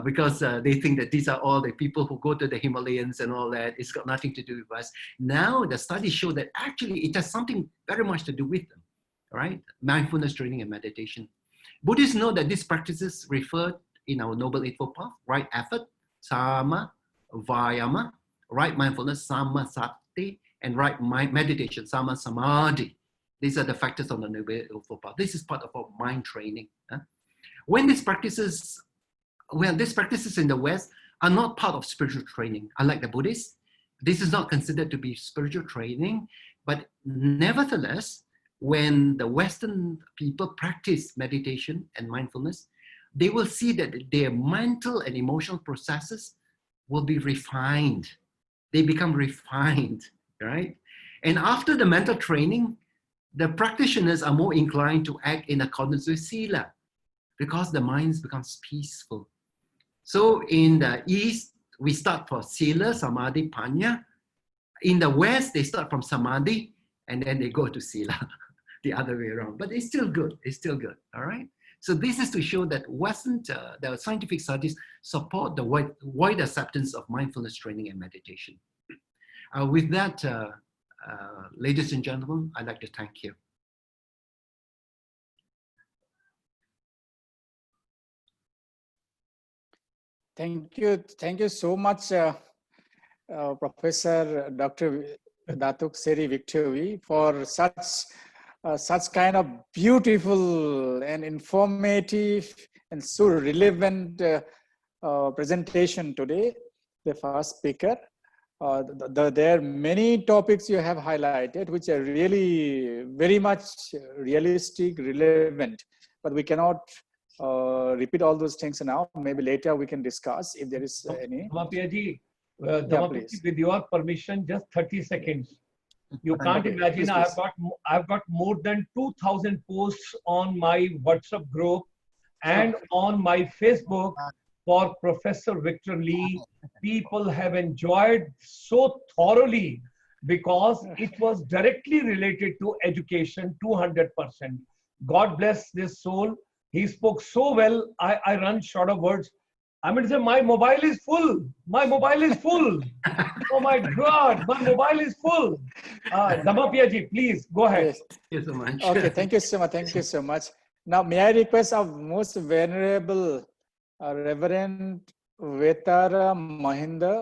because they think that these are all the people who go to the Himalayas and all that. It's got nothing to do with us. Now the studies show that actually it has something very much to do with them, right? Mindfulness training and meditation. Buddhists know that these practices referred in our Noble Eightfold Path: right effort, sama, vayama; right mindfulness, sama sati; and right meditation, sama samadhi. These are the factors on the Noble Eightfold Path. This is part of our mind training. When these practices in the West are not part of spiritual training, unlike the Buddhists, this is not considered to be spiritual training, but nevertheless, when the Western people practice meditation and mindfulness, they will see that their mental and emotional processes will be refined. They become refined, right? And after the mental training, the practitioners are more inclined to act in accordance with sila, because the mind becomes peaceful. So in the East, we start from sila, samadhi, panya. In the West, they start from samadhi, and then they go to sila, the other way around. But it's still good, all right? So this is to show that the scientific studies support the wide acceptance of mindfulness training and meditation. With that, ladies and gentlemen, I'd like to thank you. Thank you so much, Professor Dr. Datuk Seri Victory, for such kind of beautiful and informative and so relevant presentation today. the first speaker. There are many topics you have highlighted, which are really very much realistic, relevant, but we cannot repeat all those things now. Maybe later we can discuss if there is any. Dhammapiya Please. with your permission, just 30 seconds. You can't Okay, imagine. please, I've got more than 2,000 posts on my WhatsApp group and on my Facebook for Professor Victor Lee. People have enjoyed so thoroughly because it was directly related to education 200%. God bless this soul. He spoke so well. I run short of words. I mean to say, my mobile is full. My mobile is full. Oh my God, my mobile is full. Dhammapiya ji, please go ahead. Yes. Thank you so much. Okay, thank you so much. Thank you so much. Now, may I request our most venerable Reverend Vetara Mahinda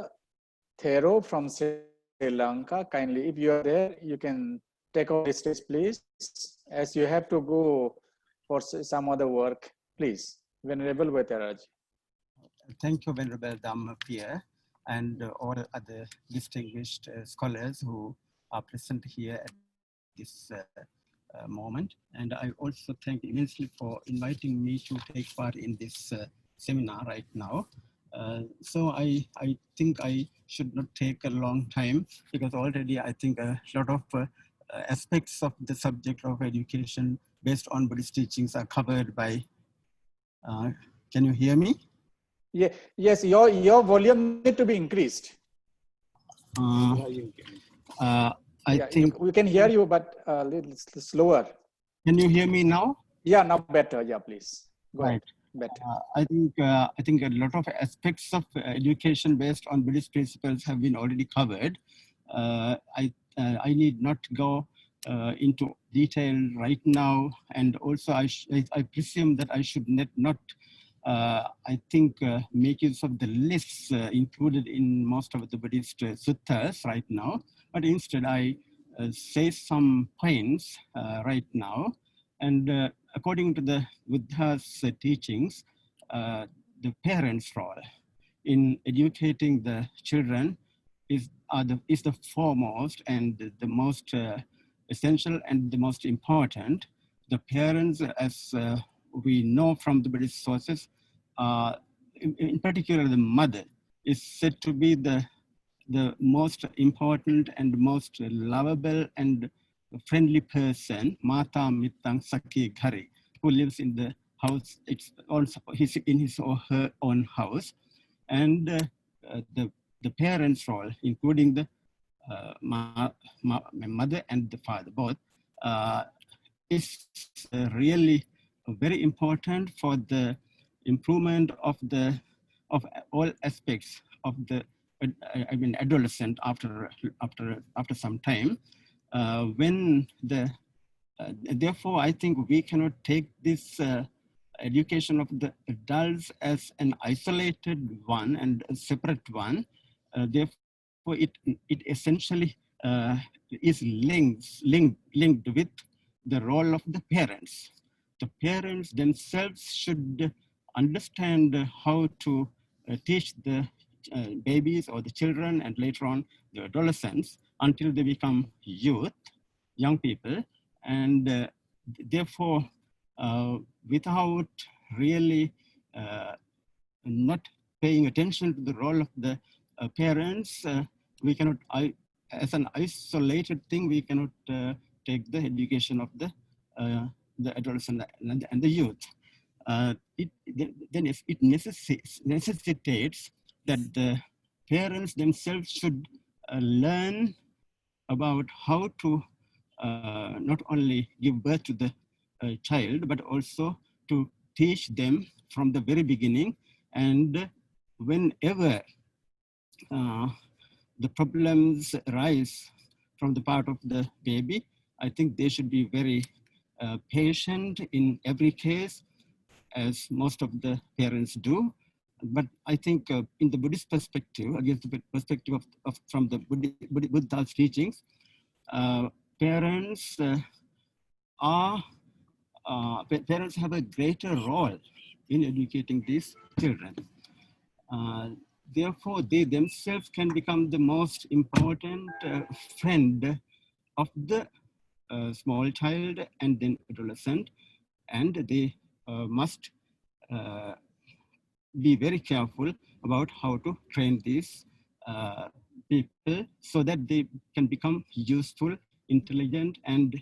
Thero from Sri Lanka. Kindly, if you are there, you can take over the stage, please, as you have to go for some other work. Please, Venerable Vetara. Thank you, Venerable Dhammapiya, and all other distinguished scholars who are present here at this moment. And I also thank immensely for inviting me to take part in this seminar right now. So I think I should not take a long time, because already I think a lot of aspects of the subject of education based on Buddhist teachings are covered by, can you hear me? Yeah, yes, your volume need to be increased. I think we can hear you, but a little slower. Can you hear me now? Yeah, now better. Yeah, please. Go ahead. Better. I think a lot of aspects of education based on Buddhist principles have been already covered. I need not go into detail right now, and also I presume that I should not I think make use of the lists included in most of the Buddhist suttas right now, but instead I say some points right now. And according to the Buddha's teachings, the parents' role in educating the children is the foremost and the most essential and the most important. The parents, as we know from the Buddhist sources, in particular the mother, is said to be the most important and most lovable and friendly person, Mata Mittang Saki Ghari, who lives in the house. It's also in his or her own house, and the parents' role, including the mother and the father both, is really very important for the improvement of all aspects of the adolescent after some time. Therefore, I think we cannot take this education of the adults as an isolated one and a separate one. Therefore, it essentially is linked with the role of the parents. The parents themselves should understand how to teach the babies or the children, and later on the adolescents, until they become young people. And therefore, without really not paying attention to the role of the parents, we cannot, as an isolated thing, we cannot take the education of the adolescent and the youth. Then it necessitates that the parents themselves should learn about how to not only give birth to the child, but also to teach them from the very beginning. And whenever the problems arise from the part of the baby, I think they should be very patient in every case, as most of the parents do. But I think in the Buddhist perspective, against the perspective from the Buddha's teachings, parents have a greater role in educating these children. therefore they themselves can become the most important friend of the small child and then adolescent, and they must be very careful about how to train these people so that they can become useful, intelligent, and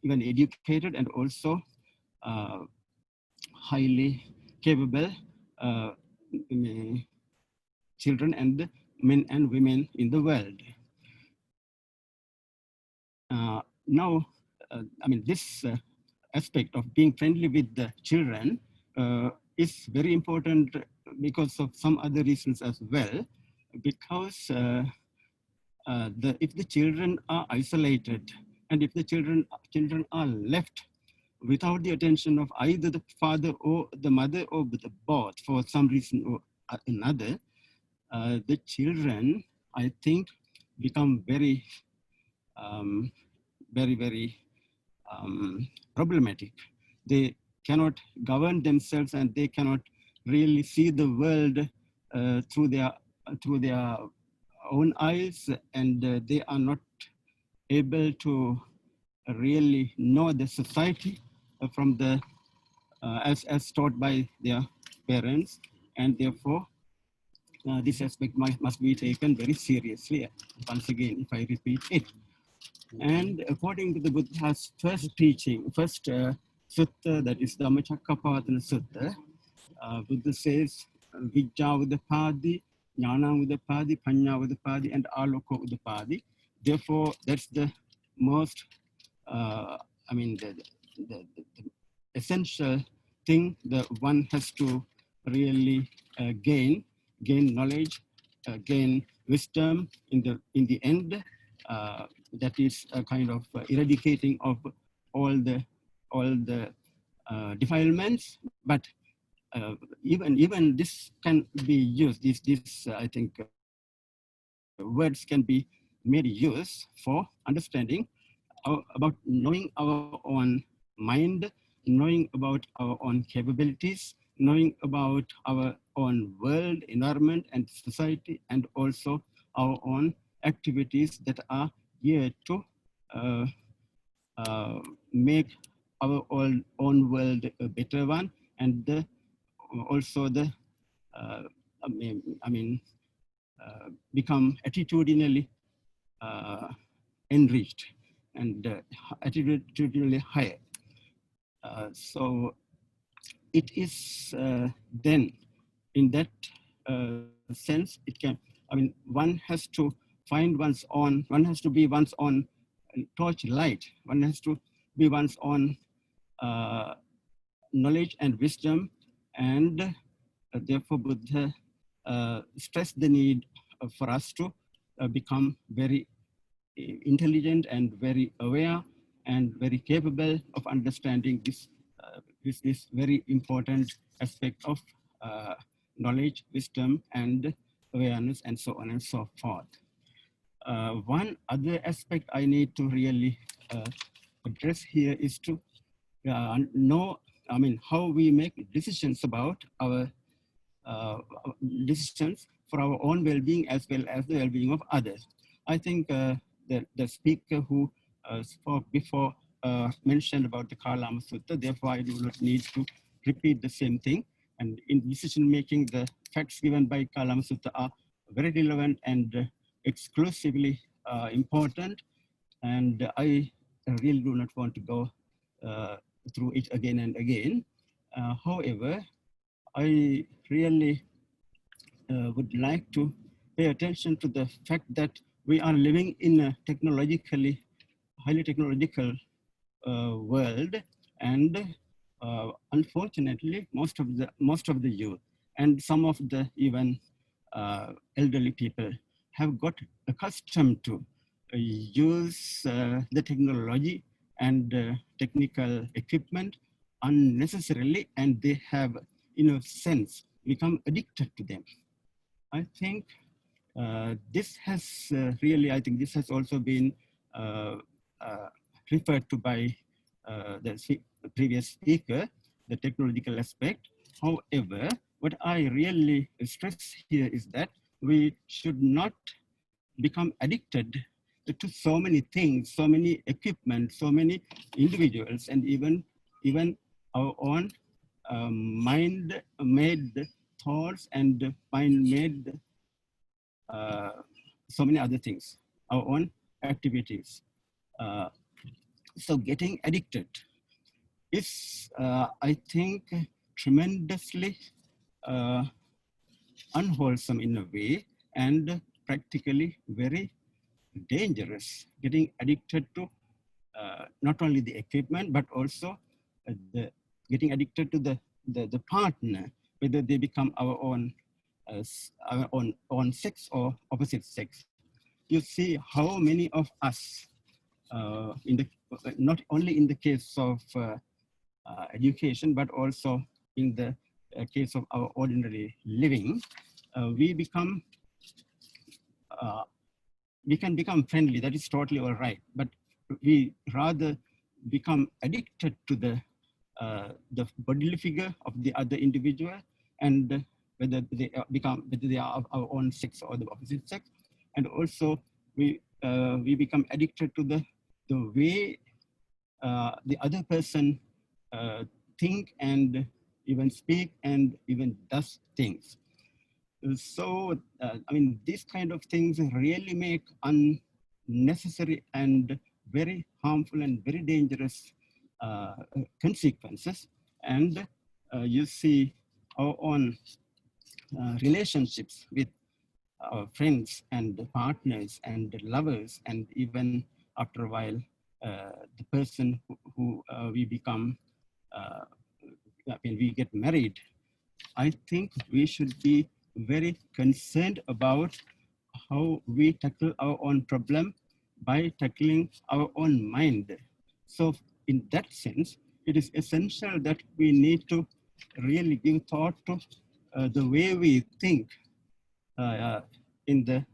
even educated, and also highly capable children and men and women in the world. Now, I mean, this aspect of being friendly with the children is very important because of some other reasons as well. Because if the children are isolated, and if the children are left without the attention of either the father or the mother or the both for some reason or another, the children, I think, become very, very problematic. They cannot govern themselves, and they cannot really see the world through their own eyes, and they are not able to really know the society from the as taught by their parents, and therefore this aspect must be taken very seriously. Once again, if I repeat it. And according to the Buddha's first teaching, first sutta, that is Dhammacakkappavattana Sutta, Buddha says, Vijja Udapadi, Jnana Udapadi, Panya Udapadi, and Aloko Udapadi. Therefore, that's the most, I mean, the essential thing that one has to really gain knowledge, gain wisdom in the end. That is a kind of eradicating of all the defilements. But even this can be used. This I think words can be made use for understanding about knowing our own mind, knowing about our own capabilities, knowing about our own world, environment, and society, and also our own activities that are here to make our own world a better one, and also the become attitudinally enriched and attitudinally higher. So it is then in that sense, it can, I mean, one has to find one's own, one has to be one's own torchlight, one has to be one's own knowledge and wisdom, and therefore Buddha stressed the need for us to become very intelligent and very aware and very capable of understanding this very important aspect of knowledge, wisdom, and awareness, and so on and so forth. One other aspect I need to really address here is to know, I mean, how we make decisions about our decisions for our own well-being as well as the well-being of others. I think the speaker who spoke before mentioned about the Kalama Sutta, therefore I do not need to repeat the same thing. And in decision-making, the facts given by Kalama Sutta are very relevant and exclusively important. And I really do not want to go through it again and again. However, I really would like to pay attention to the fact that we are living in a highly technological world, and unfortunately, most of the youth and some of the even elderly people have got accustomed to use the technology and technical equipment unnecessarily, and they have, in a sense, become addicted to them. I think this has really, I think this has also been referred to by the previous speaker, the technological aspect. However, what I really stress here is that we should not become addicted to so many things, so many equipment, so many individuals, and even our own mind-made thoughts and mind-made so many other things, our own activities. So getting addicted is, I think, tremendously unwholesome in a way, and practically very dangerous. Getting addicted to not only the equipment, but also getting addicted to the partner, whether they become our own sex or opposite sex. You see how many of us, not only in the case of education, but also in the case of our ordinary living, we can become friendly. That is totally all right, but we rather become addicted to the bodily figure of the other individual, and whether they are of our own sex or the opposite sex, and also we become addicted to the way the other person think and even speak and even does things. So, I mean, these kind of things really make unnecessary and very harmful and very dangerous consequences. And you see our own relationships with our friends and partners and lovers, and even after a while, the person who we become when we get married. I think we should be very concerned about how we tackle our own problem by tackling our own mind. So in that sense, it is essential that we need to really give thought to the way we think in the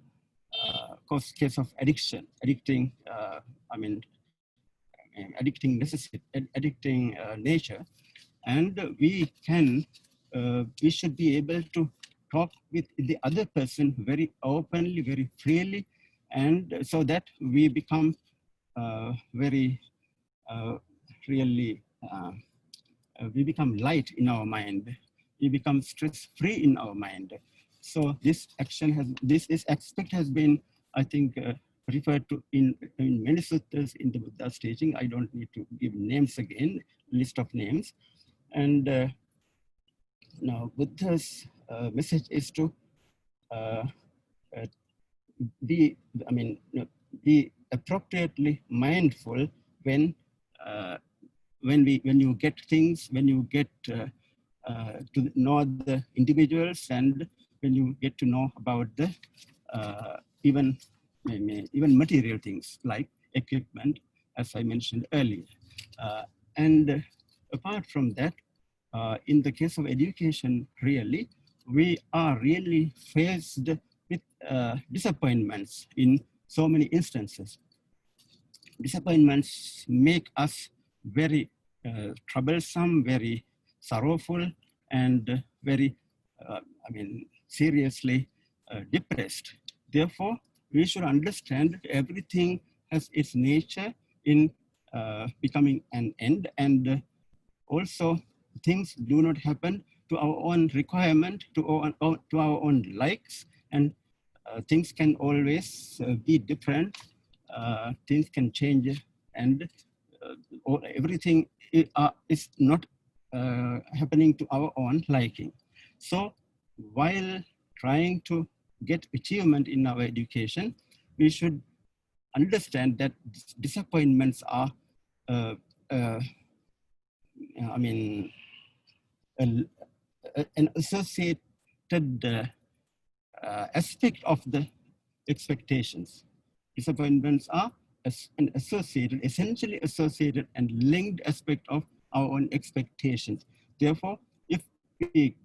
case of addicting nature. And we should be able to talk with the other person very openly, very freely, and so that we become we become light in our mind. We become stress-free in our mind. So this aspect has been, I think, referred to in many suttas in the Buddha's teaching. I don't need to give names again, list of names. And now Buddha's message is to be appropriately mindful when you get things, when you get to know the individuals, and when you get to know about the even material things like equipment, as I mentioned earlier. And apart from that, in the case of education, really, we are really faced with disappointments in so many instances. Disappointments make us very troublesome, very sorrowful, and very, seriously depressed. Therefore, we should understand that everything has its nature in becoming an end, and also things do not happen to our own requirement, to our own likes, and things can always be different. Things can change, and everything is not happening to our own liking. So while trying to get achievement in our education, we should understand that disappointments are an associated aspect of the expectations. Disappointments are an essentially associated and linked aspect of our own expectations. Therefore, if we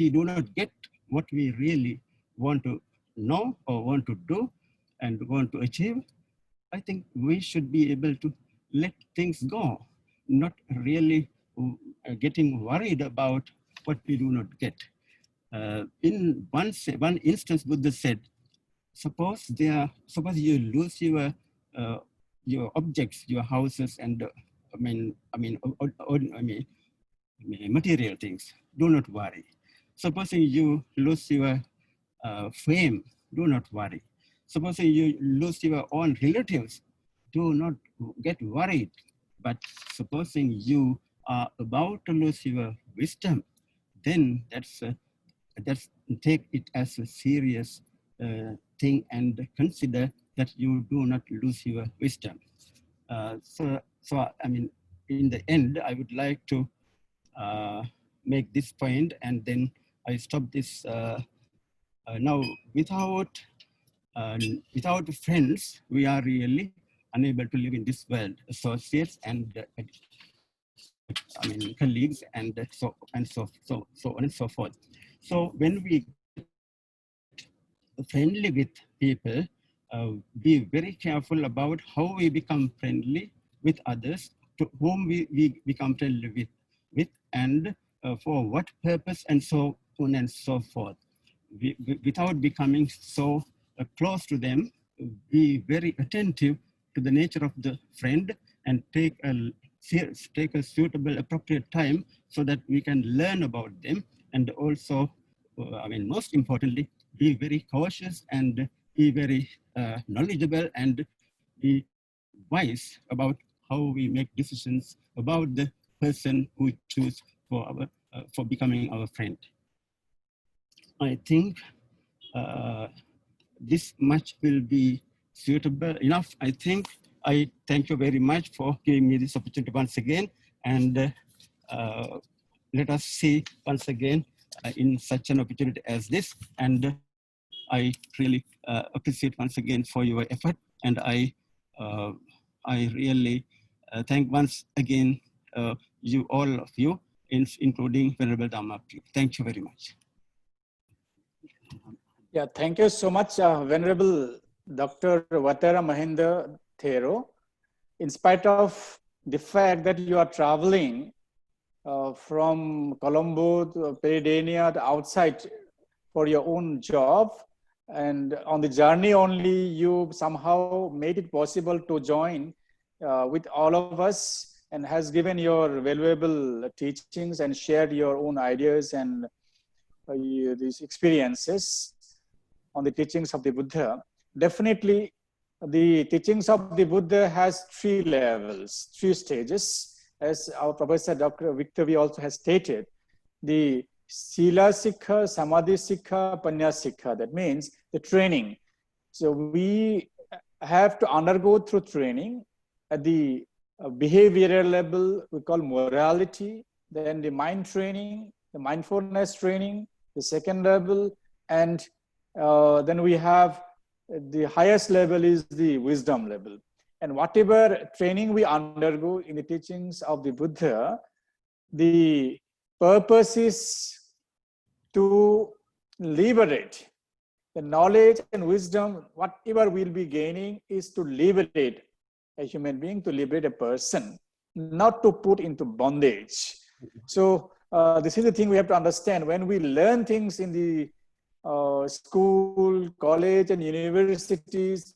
do not get what we really want to know or want to do and want to achieve, I think we should be able to let things go, not really getting worried about what we do not get. In one instance, Buddha said, suppose you lose your objects, your houses, and material things. Do not worry. Supposing you lose your fame, do not worry. Supposing you lose your own relatives, do not get worried. But supposing you are about to lose your wisdom, then that's take it as a serious thing and consider that you do not lose your wisdom. So I mean, in the end, I would like to make this point, and then I stop this. Now, without friends, we are really unable to live in this world. Associates and colleagues and so on and so forth. So when we friendly with people, be very careful about how we become friendly with others, to whom we become friendly with and for what purpose, and so on and so forth. Without becoming so close to them, be very attentive to the nature of the friend and take a suitable, appropriate time so that we can learn about them, and also, most importantly, be very cautious and be very knowledgeable and be wise about how we make decisions about the person who choose for becoming our friend. I think this much will be suitable enough. I think I thank you very much for giving me this opportunity once again, and let us see once again in such an opportunity as this. And I really appreciate once again for your effort, and I really thank once again all of you, including Venerable Dhammapriya. Thank you very much. Yeah, thank you so much, Venerable Dr. Vatara Mahinda Thero. In spite of the fact that you are traveling from Colombo to Peridania to outside for your own job, and on the journey only you somehow made it possible to join with all of us, and has given your valuable teachings and shared your own ideas and these experiences on the teachings of the Buddha. Definitely, the teachings of the Buddha has 3 levels, 3 stages, as our Professor Dr. Victor V also has stated. The Sila Sikha, Samadhi Sikha, Panya Sikha, that means the training. So we have to undergo through training at the behavioral level, we call morality, then the mind training, the mindfulness training, the second level, and then we have the highest level is the wisdom level. And whatever training we undergo in the teachings of the Buddha, the purpose is to liberate. The knowledge and wisdom, whatever we'll be gaining, is to liberate a human being, to liberate a person, not to put into bondage. So this is the thing we have to understand. When we learn things in the school, college, and universities,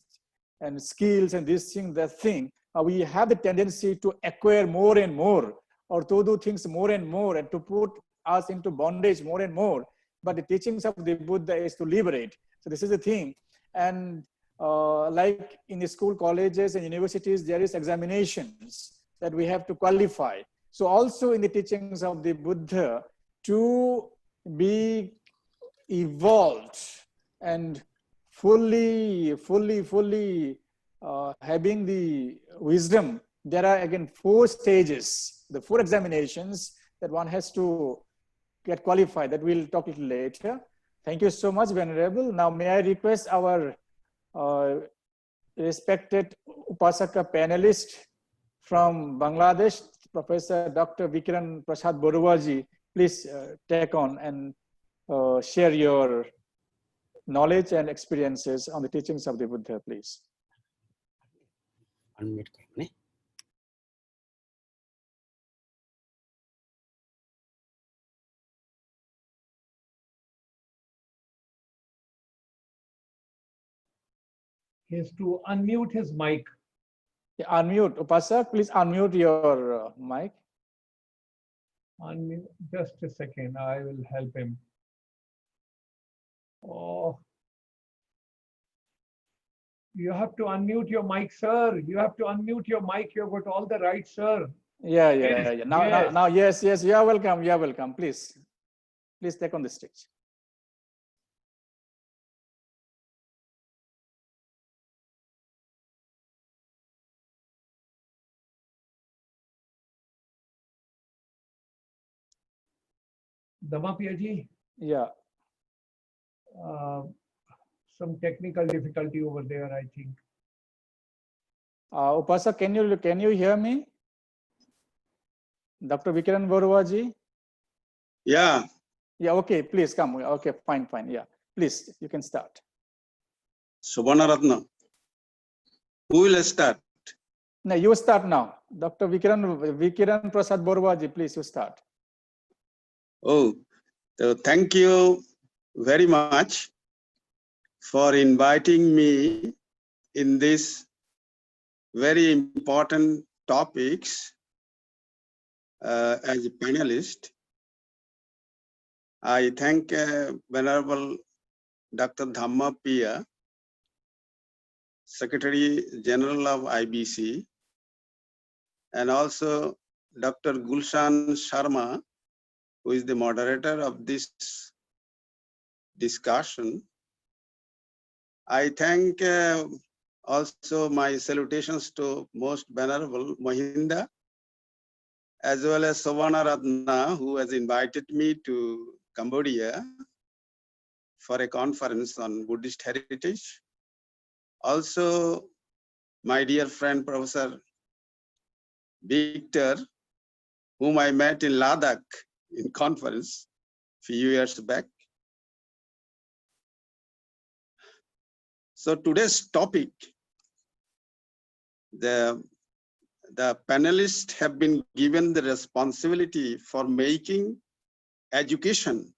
and skills and this thing, that thing, we have the tendency to acquire more and more, or to do things more and more, and to put us into bondage more and more. But the teachings of the Buddha is to liberate. So this is the thing. And like in the school, colleges, and universities, there is examinations that we have to qualify. So also in the teachings of the Buddha, to be evolved and fully having the wisdom, there are again 4 stages, the 4 examinations that one has to get qualified, that we'll talk a little later. Thank you so much, Venerable. Now may I request our respected Upasaka panelist from Bangladesh, Professor Dr. Vikran Prasad Boruaji, please take on and share your knowledge and experiences on the teachings of the Buddha, please. is to unmute his mic. Unmute. Upasak, please unmute your mic. Unmute. Just a second, I will help him. Oh, you have to unmute your mic, sir. You have to unmute your mic. You've got all the right, sir. Yeah. Yes, Now, yes. You are welcome. You are welcome. Please take on the stage. Damapiya ji, Yeah. some technical difficulty over there, I think. Upasak, can you hear me? Dr. Vikiran Borua ji? Yeah. Yeah, okay, please come. Okay, fine. Yeah, please, you can start. Subhanaratna. Who will start? No, you start now. Dr. Vikiran Prasad Borua ji, please, you start. Oh, so thank you very much for inviting me in this very important topics as a panelist. I thank Venerable Dr. Dhammapiya, Secretary General of IBC, and also Dr. Gulshan Sharma, who is the moderator of this discussion. I thank also my salutations to Most Venerable Mahinda, as well as Savana Ratna, who has invited me to Cambodia for a conference on Buddhist heritage. Also, my dear friend, Professor Victor, whom I met in Ladakh in conference a few years back. So today's topic, the panelists have been given the responsibility for making education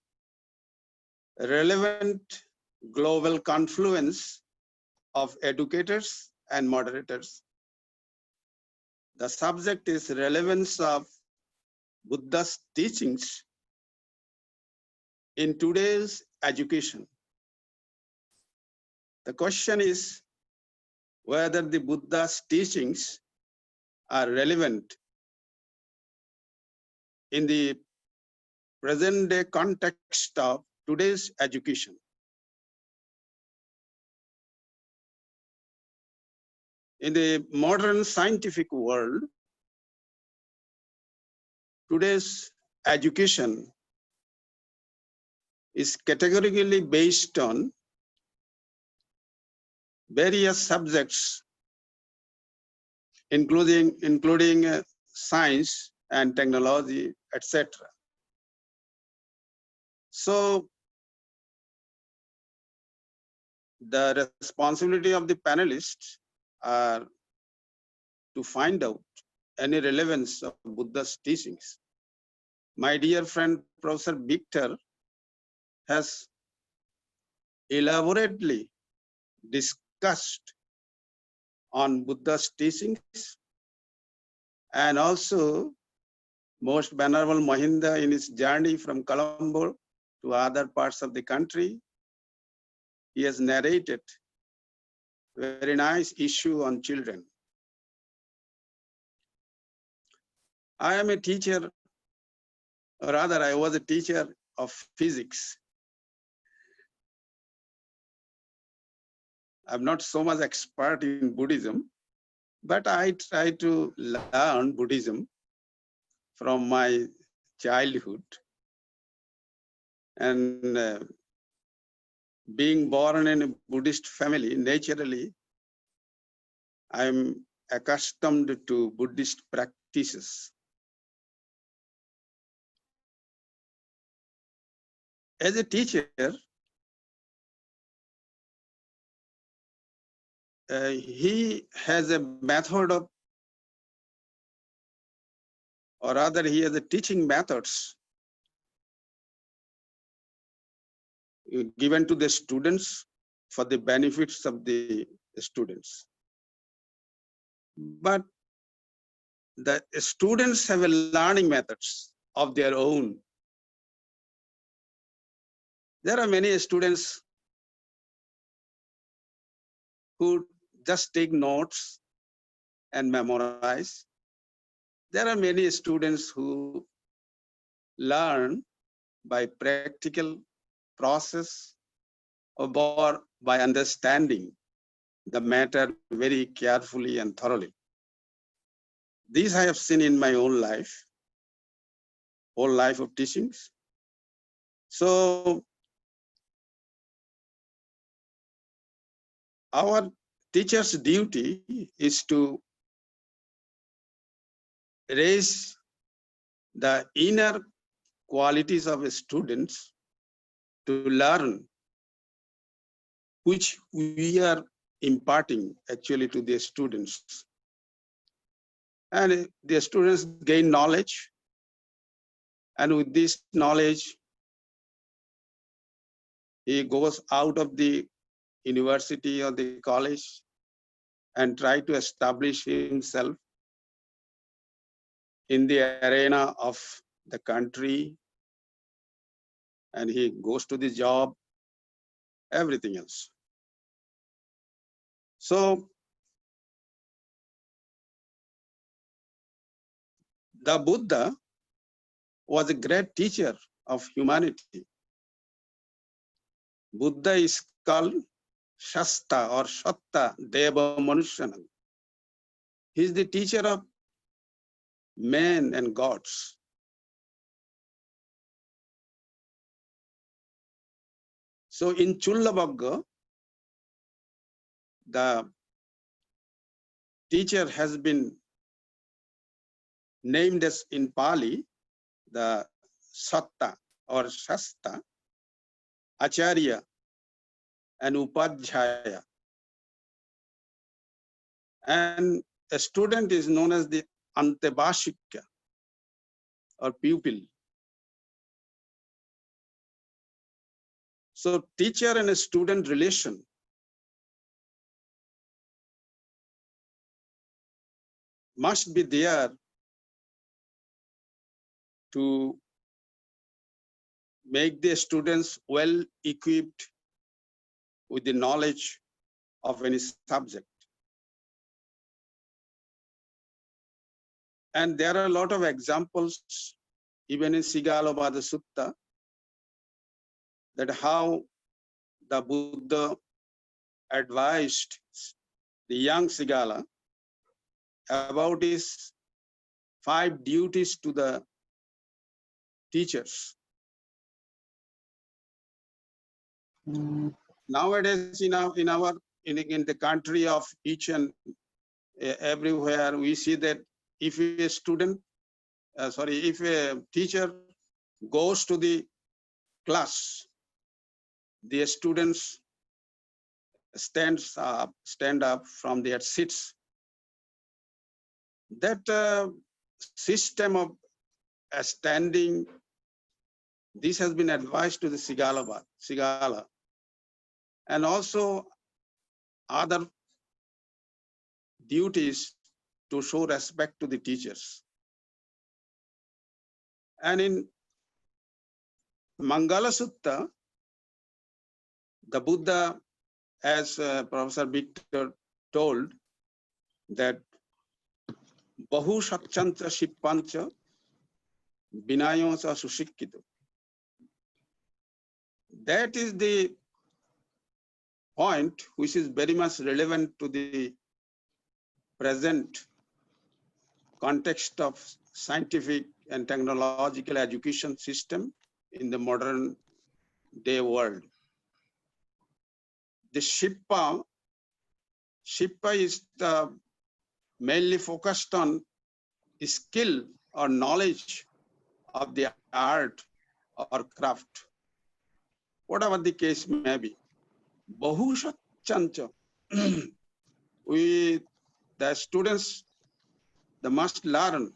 relevant global confluence of educators and moderators. The subject is relevance of Buddha's teachings in today's education. The question is whether the Buddha's teachings are relevant in the present day context of today's education. In the modern scientific world, today's education is categorically based on various subjects, including science and technology, etc. So the responsibility of the panelists are to find out any relevance of Buddha's teachings. My dear friend, Professor Victor, has elaborately discussed on Buddha's teachings, and also Most Venerable Mahinda in his journey from Colombo to other parts of the country, he has narrated very nice issue on children. I am a teacher, or rather I was a teacher of physics. I'm not so much expert in Buddhism, but I try to learn Buddhism from my childhood. And being born in a Buddhist family, naturally, I'm accustomed to Buddhist practices. As a teacher, he has a method of, or rather he has a teaching methods given to the students for the benefits of the students. But the students have a learning methods of their own. There are many students who just take notes and memorize. There are many students who learn by practical process or by understanding the matter very carefully and thoroughly. These I have seen in my own life, whole life of teachings. So our teacher's duty is to raise the inner qualities of students to learn, which we are imparting actually to the students. And the students gain knowledge, and with this knowledge, he goes out of the university or the college and try to establish himself in the arena of the country, and he goes to the job, everything else. So the Buddha was a great teacher of humanity. Buddha is called Shasta or Shatta Deva Manushanam. He is the teacher of men and gods. So in Chullabagga, the teacher has been named as in Pali, the Satta or Shasta, Acharya and Upadhyaya. And a student is known as the Antebashika or pupil. So teacher and a student relation must be there to make the students well equipped with the knowledge of any subject. And there are a lot of examples, even in Sigālovāda Sutta, that how the Buddha advised the young Sigala about his 5 duties to the teachers. Nowadays, in the country of each and everywhere, we see that if a student, if a teacher goes to the class, the students stand up from their seats. That system of standing, this has been advised to the Sigala, and also other duties to show respect to the teachers. And in Mangala Sutta, the Buddha, as Professor Victor told, that Bahu Satchancha Shippancha Vinayonsa Sushikito. That is the point which is very much relevant to the present context of scientific and technological education system in the modern day world. The Shippa is mainly focused on skill or knowledge of the art or craft, whatever the case may be. Bahu Satchancha, the students, they must learn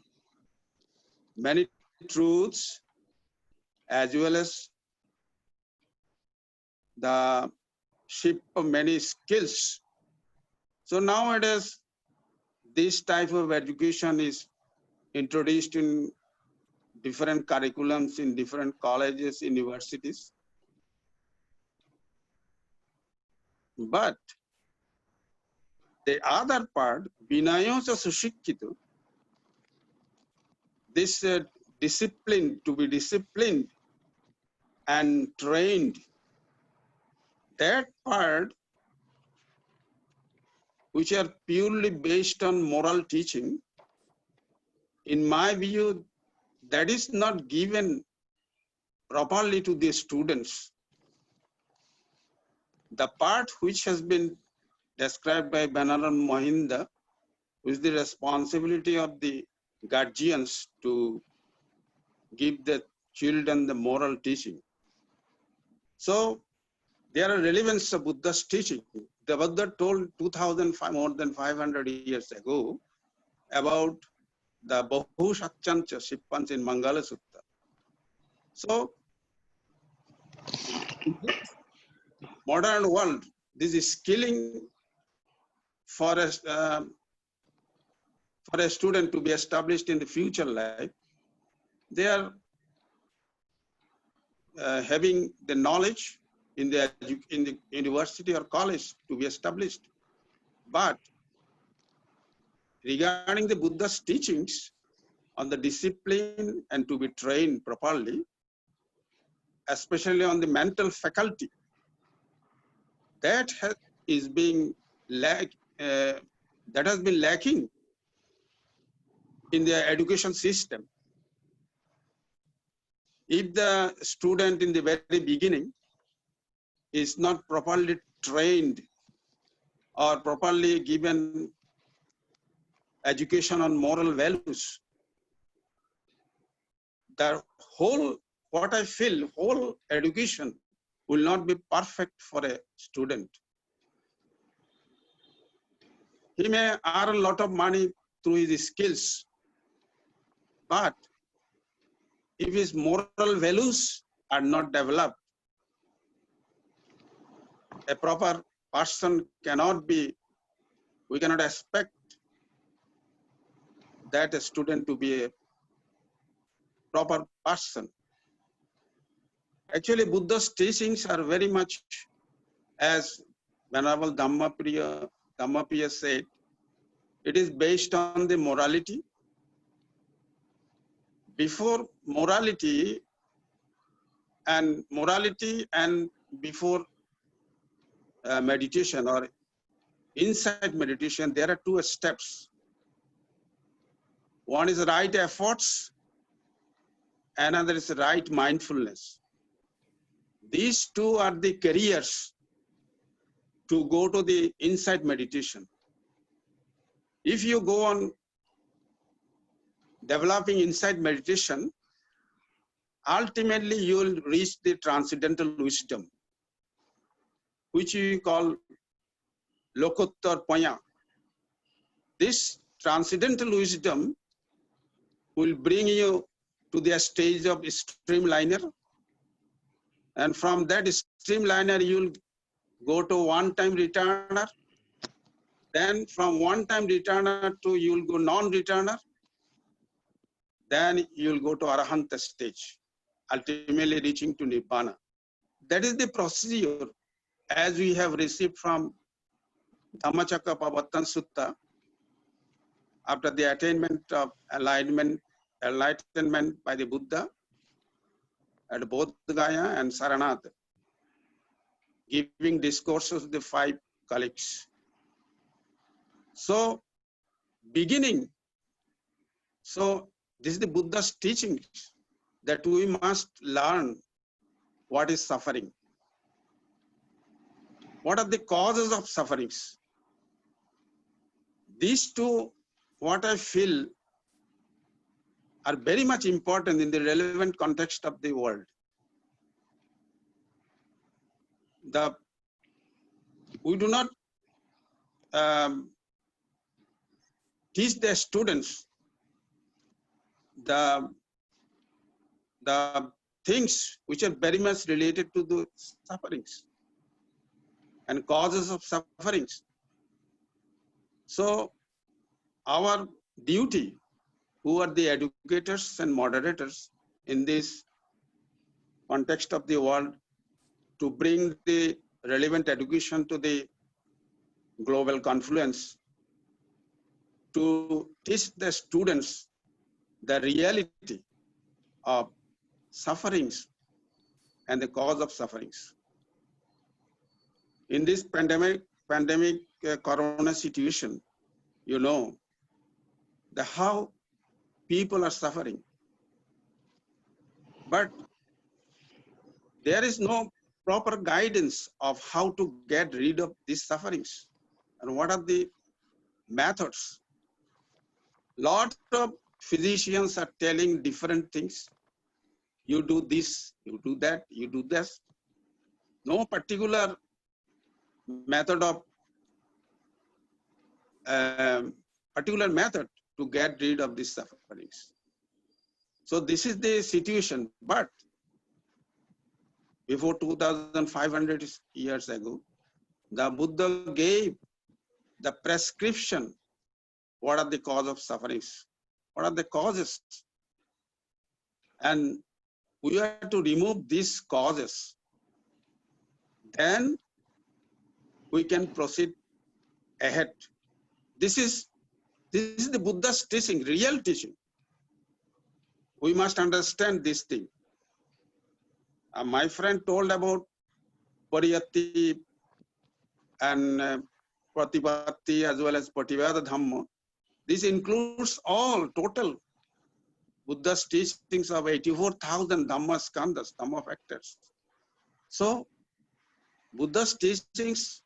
many truths as well as the ship of many skills So nowadays, this type of education is introduced in different curriculums in different colleges, universities. But the other part, Vinayasa Sushikkhito, this discipline, to be disciplined and trained, that part which are purely based on moral teaching, in my view, that is not given properly to the students. The part which has been described by Banaran Mohinda is the responsibility of the guardians to give the children the moral teaching. So there are relevance of Buddha's teaching. The Buddha told 2005, more than 500 years ago, about the Bahu Shakchancha Shippans in Mangala Sutta. So in this modern world, this is skilling for a student to be established in the future life. They are having the knowledge in the university or college to be established. But regarding the Buddha's teachings on the discipline and to be trained properly, especially on the mental faculty, that has been lacking in the education system. If the student in the very beginning is not properly trained or properly given education on moral values, the whole, what I feel, whole education will not be perfect for a student. He may earn a lot of money through his skills, but if his moral values are not developed, a proper person cannot be, we cannot expect that a student to be a proper person. Actually, Buddha's teachings are very much, as Venerable Dhammapriya said, it is based on the morality. Before morality and before meditation or inside meditation, there are two steps. One is right efforts, another is right mindfulness. These two are the careers to go to the inside meditation. If you go on developing inside meditation, ultimately you will reach the transcendental wisdom, which we call Lokottar Paya. This transcendental wisdom will bring you to the stage of streamliner, and from that streamliner you will go to one-time returner. Then from one-time returner to you will go non-returner. Then you will go to Arahanta stage, ultimately reaching to Nibbana. That is the procedure as we have received from Dhammacakkappavattana Sutta after the attainment of enlightenment by the Buddha at Bodh Gaya and Saranatha, giving discourses to the 5 colleagues. So, beginning, so this is the Buddha's teaching that we must learn what is suffering. What are the causes of sufferings? These two, what I feel, are very much important in the relevant context of the world. We do not teach the students the things which are very much related to the sufferings and causes of sufferings. So our duty, who are the educators and moderators in this context of the world, to bring the relevant education to the global confluence, to teach the students the reality of sufferings and the cause of sufferings. In this pandemic corona situation, you know, how people are suffering. But there is no proper guidance of how to get rid of these sufferings and what are the methods. Lots of physicians are telling different things. You do this, you do that, you do this. No particular method of to get rid of these sufferings. So this is the situation. But before 2,500 years ago, the Buddha gave the prescription. What are the cause of sufferings? What are the causes? And we have to remove these causes. Then we can proceed ahead. This is the Buddha's teaching, real teaching. We must understand this thing. My friend told about Pariyatti and Pratipatti as well as Pativada Dhamma. This includes all total Buddha's teachings of 84,000 Dhamma skandhas, Dhamma factors. So Buddha's teachings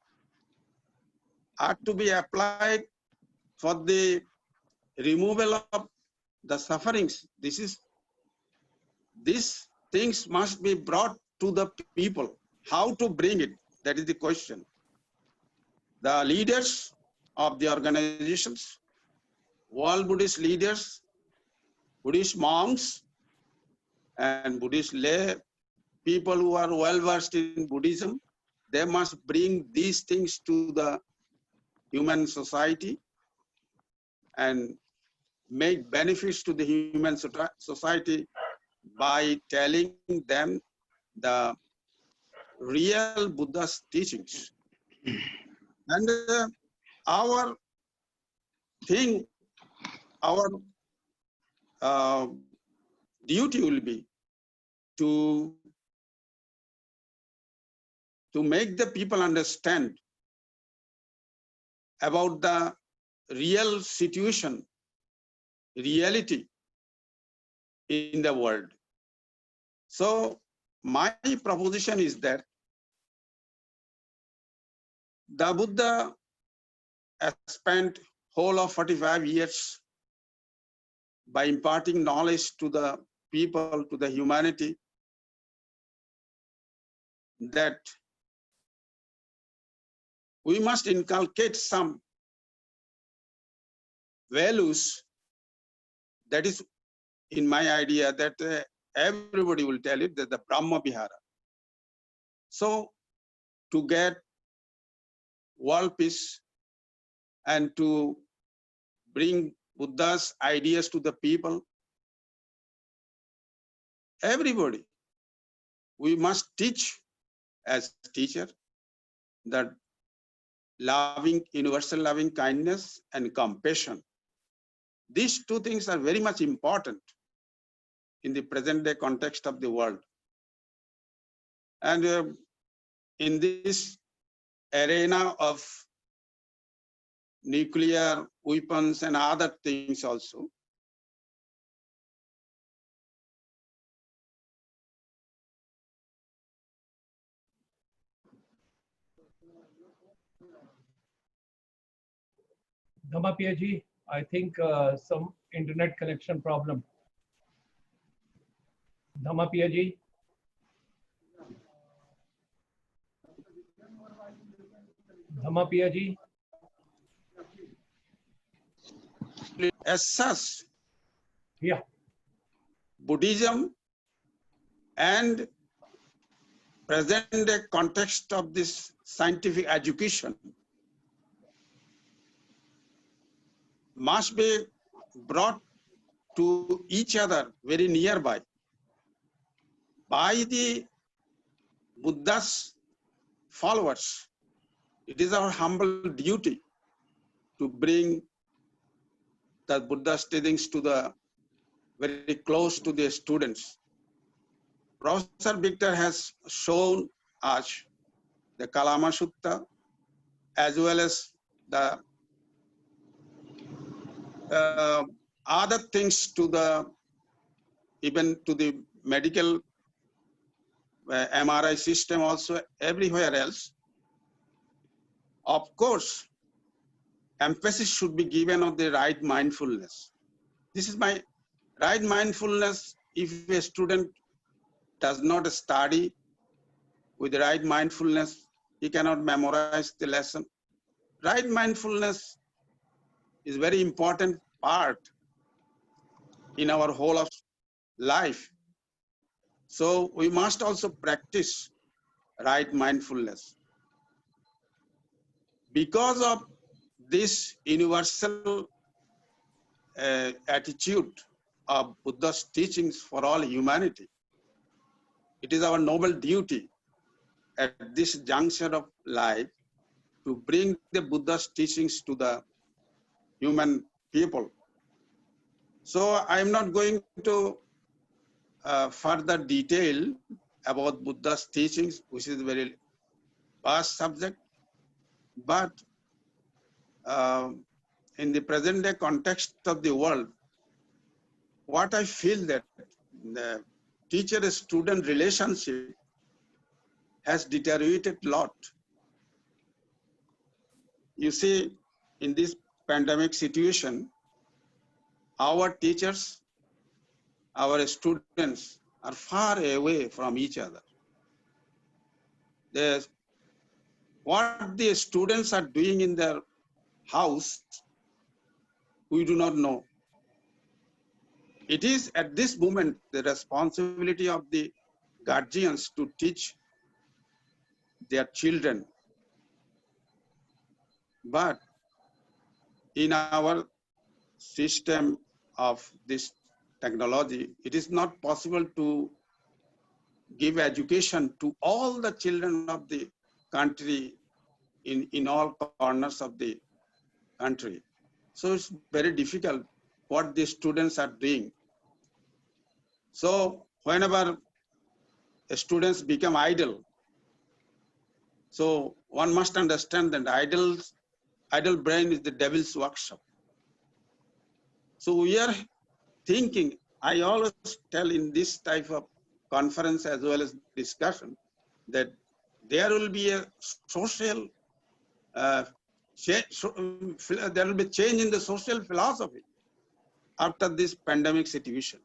are to be applied for the removal of the sufferings. These things must be brought to the people. How to bring it? That is the question. The leaders of the organizations, world Buddhist leaders, Buddhist monks, and Buddhist lay people who are well versed in Buddhism, they must bring these things to the human society and make benefits to the human society by telling them the real Buddha's teachings. And our thing, our duty will be to make the people understand about the real situation, reality in the world. So my proposition is that the Buddha has spent whole of 45 years by imparting knowledge to the people, to the humanity, that we must inculcate some values. That is, in my idea, that everybody will tell it, that the Brahma Vihara. So to get world peace and to bring Buddha's ideas to the people, everybody, we must teach as teacher that loving, universal loving kindness and compassion. These two things are very much important in the present day context of the world. And in this arena of nuclear weapons and other things also, Dhammapiya ji, I think some internet connection problem. Dhammapiya ji. Dhammapiya ji. as such, Yeah. Buddhism and present day context of this scientific education must be brought to each other very nearby by the Buddha's followers. It is our humble duty to bring the Buddha's teachings to the very close to the students. Professor Victor has shown us the Kalama Sutta as well as the other things to the even to the medical MRI system also everywhere else. Of course, emphasis should be given on the right mindfulness. This is my right mindfulness. If a student does not study with the right mindfulness, he cannot memorize the lesson. Right mindfulness is very important part in our whole of life. So we must also practice right mindfulness. Because of this universal attitude of Buddha's teachings for all humanity, it is our noble duty at this juncture of life to bring the Buddha's teachings to the human people. So I am not going to further detail about Buddha's teachings, which is a very vast subject, but in the present day context of the world, what I feel that the teacher-student relationship has deteriorated a lot. You see, in this pandemic situation, our teachers, our students are far away from each other. What the students are doing in their house, we do not know. It is at this moment the responsibility of the guardians to teach their children. But in our system of this technology, it is not possible to give education to all the children of the country in all corners of the country. So it's very difficult what the students are doing. So whenever students become idle, so one must understand that idle brain is the devil's workshop. So we are thinking, I always tell in this type of conference as well as discussion, that there will be a social, there will be change in the social philosophy after this pandemic situation.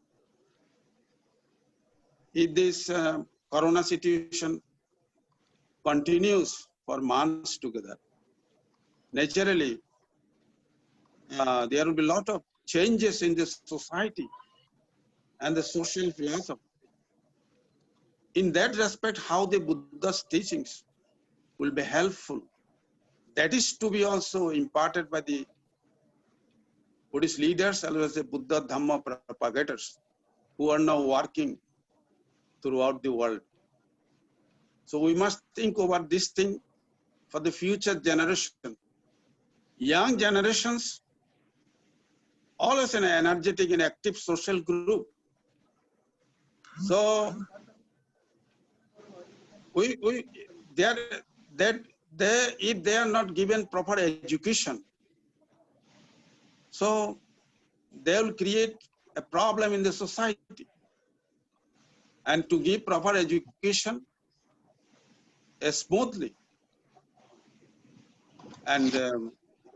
If this corona situation continues for months together, naturally, there will be a lot of changes in the society and the social philosophy. In that respect, how the Buddha's teachings will be helpful, that is to be also imparted by the Buddhist leaders as well as the Buddha Dhamma propagators who are now working throughout the world. So we must think over this thing for the future generation. Young generations, always an energetic and active social group. So if they are not given proper education, so they will create a problem in the society. And to give proper education smoothly. And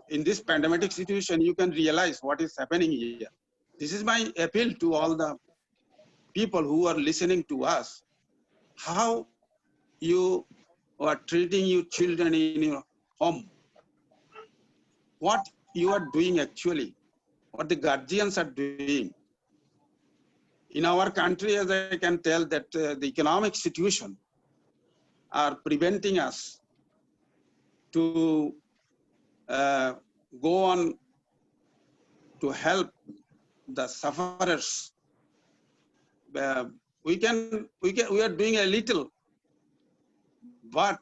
in this pandemic situation, you can realize what is happening here. This is my appeal to all the people who are listening to us. How you are treating your children in your home. What you are doing actually, what the guardians are doing. In our country, as I can tell, that the economic situation are preventing us to go on to help the sufferers. We are doing a little, but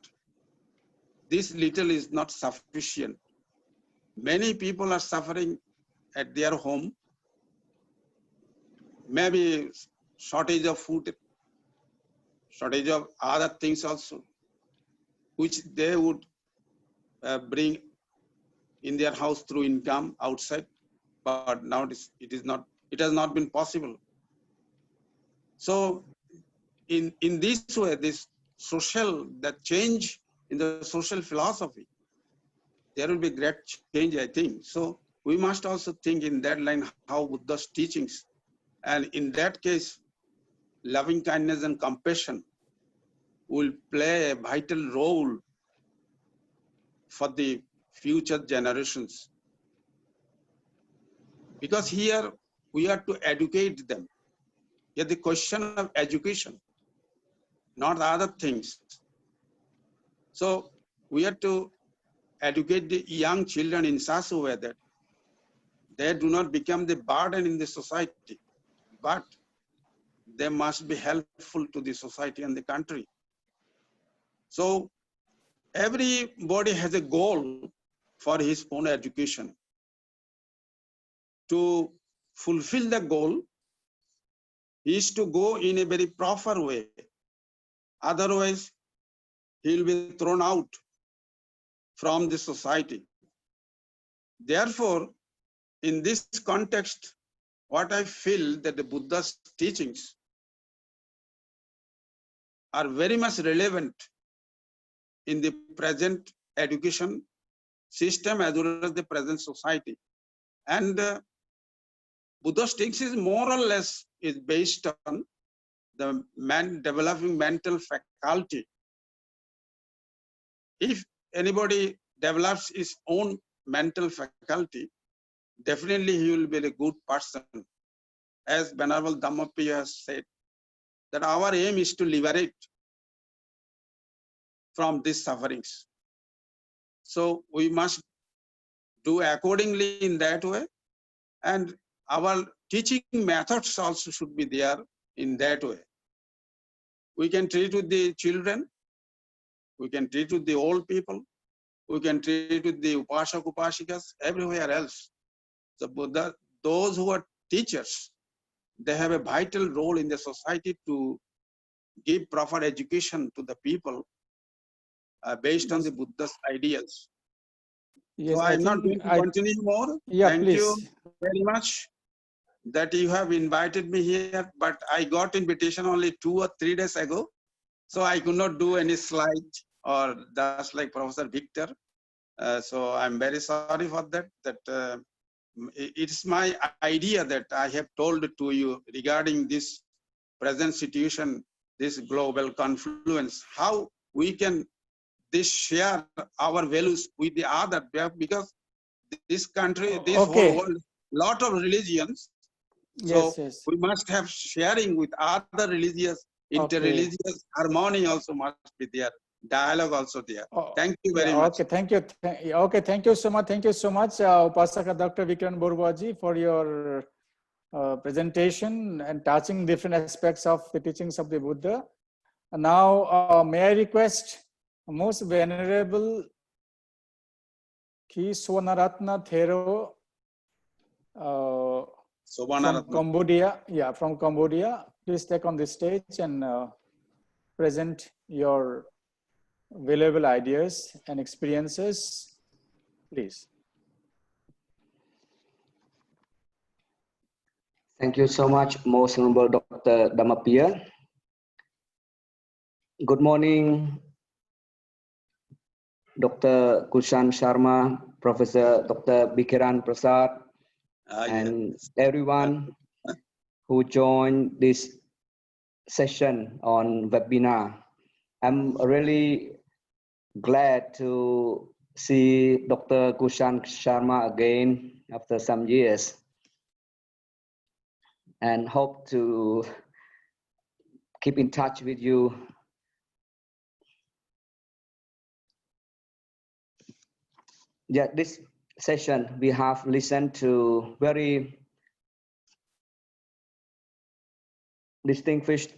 this little is not sufficient. Many people are suffering at their home, maybe shortage of food, shortage of other things also, which they would bring in their house through income outside, but now it has not been possible. So in this way, that change in the social philosophy, there will be great change, I think. So we must also think in that line how Buddha's teachings, and in that case, loving kindness and compassion will play a vital role for the future generations. Because here we are to educate them. Here the question of education, not other things. So we are to educate the young children in such a way that they do not become the burden in the society, but they must be helpful to the society and the country. So everybody has a goal for his own education. To fulfill the goal, he is to go in a very proper way. Otherwise, he will be thrown out from the society. Therefore, in this context, what I feel that the Buddha's teachings are very much relevant in the present education system as well as the present society. And Buddha's teachings more or less is based on the man developing mental faculty. If anybody develops his own mental faculty, definitely he will be a good person. As Venerable Dhammapiya has said, that our aim is to liberate from these sufferings. So we must do accordingly in that way, and our teaching methods also should be there in that way. We can treat with the children, we can treat with the old people, we can treat with the Upashak Upashikas, everywhere else. So Buddha, those who are teachers, they have a vital role in the society to give proper education to the people based on the Buddha's ideas. Yes, So I'm not going to continue more. Yeah, Thank please. you very much that you have invited me here, but I got invitation only 2 or 3 days ago. So I could not do any slide or just like Professor Victor. So I'm very sorry for that. It's my idea that I have told to you regarding this present situation, this global confluence, how we can share our values with the other, because this country, this whole world, lot of religions. So yes. we must have sharing with other religious, interreligious harmony also must be there. Dialogue also there. Thank you very much. Thank you. Thank you so much. Thank you so much, Upasaka Dr. Vikram Borwaji, for your presentation and touching different aspects of the teachings of the Buddha. And now, may I request Most Venerable Ki Swanaratna Thero from Cambodia. Yeah, from Cambodia. Please take on the stage and present your valuable ideas and experiences, please. Thank you so much, Most Honorable Dr. Dhammapiya. Good morning, Dr. Gulshan Sharma, Professor Dr. Bikiran Prasad, and everyone who joined this session on webinar. I'm really glad to see Dr. Gulshan Sharma again after some years, and hope to keep in touch with you. Yeah, this session, we have listened to very distinguished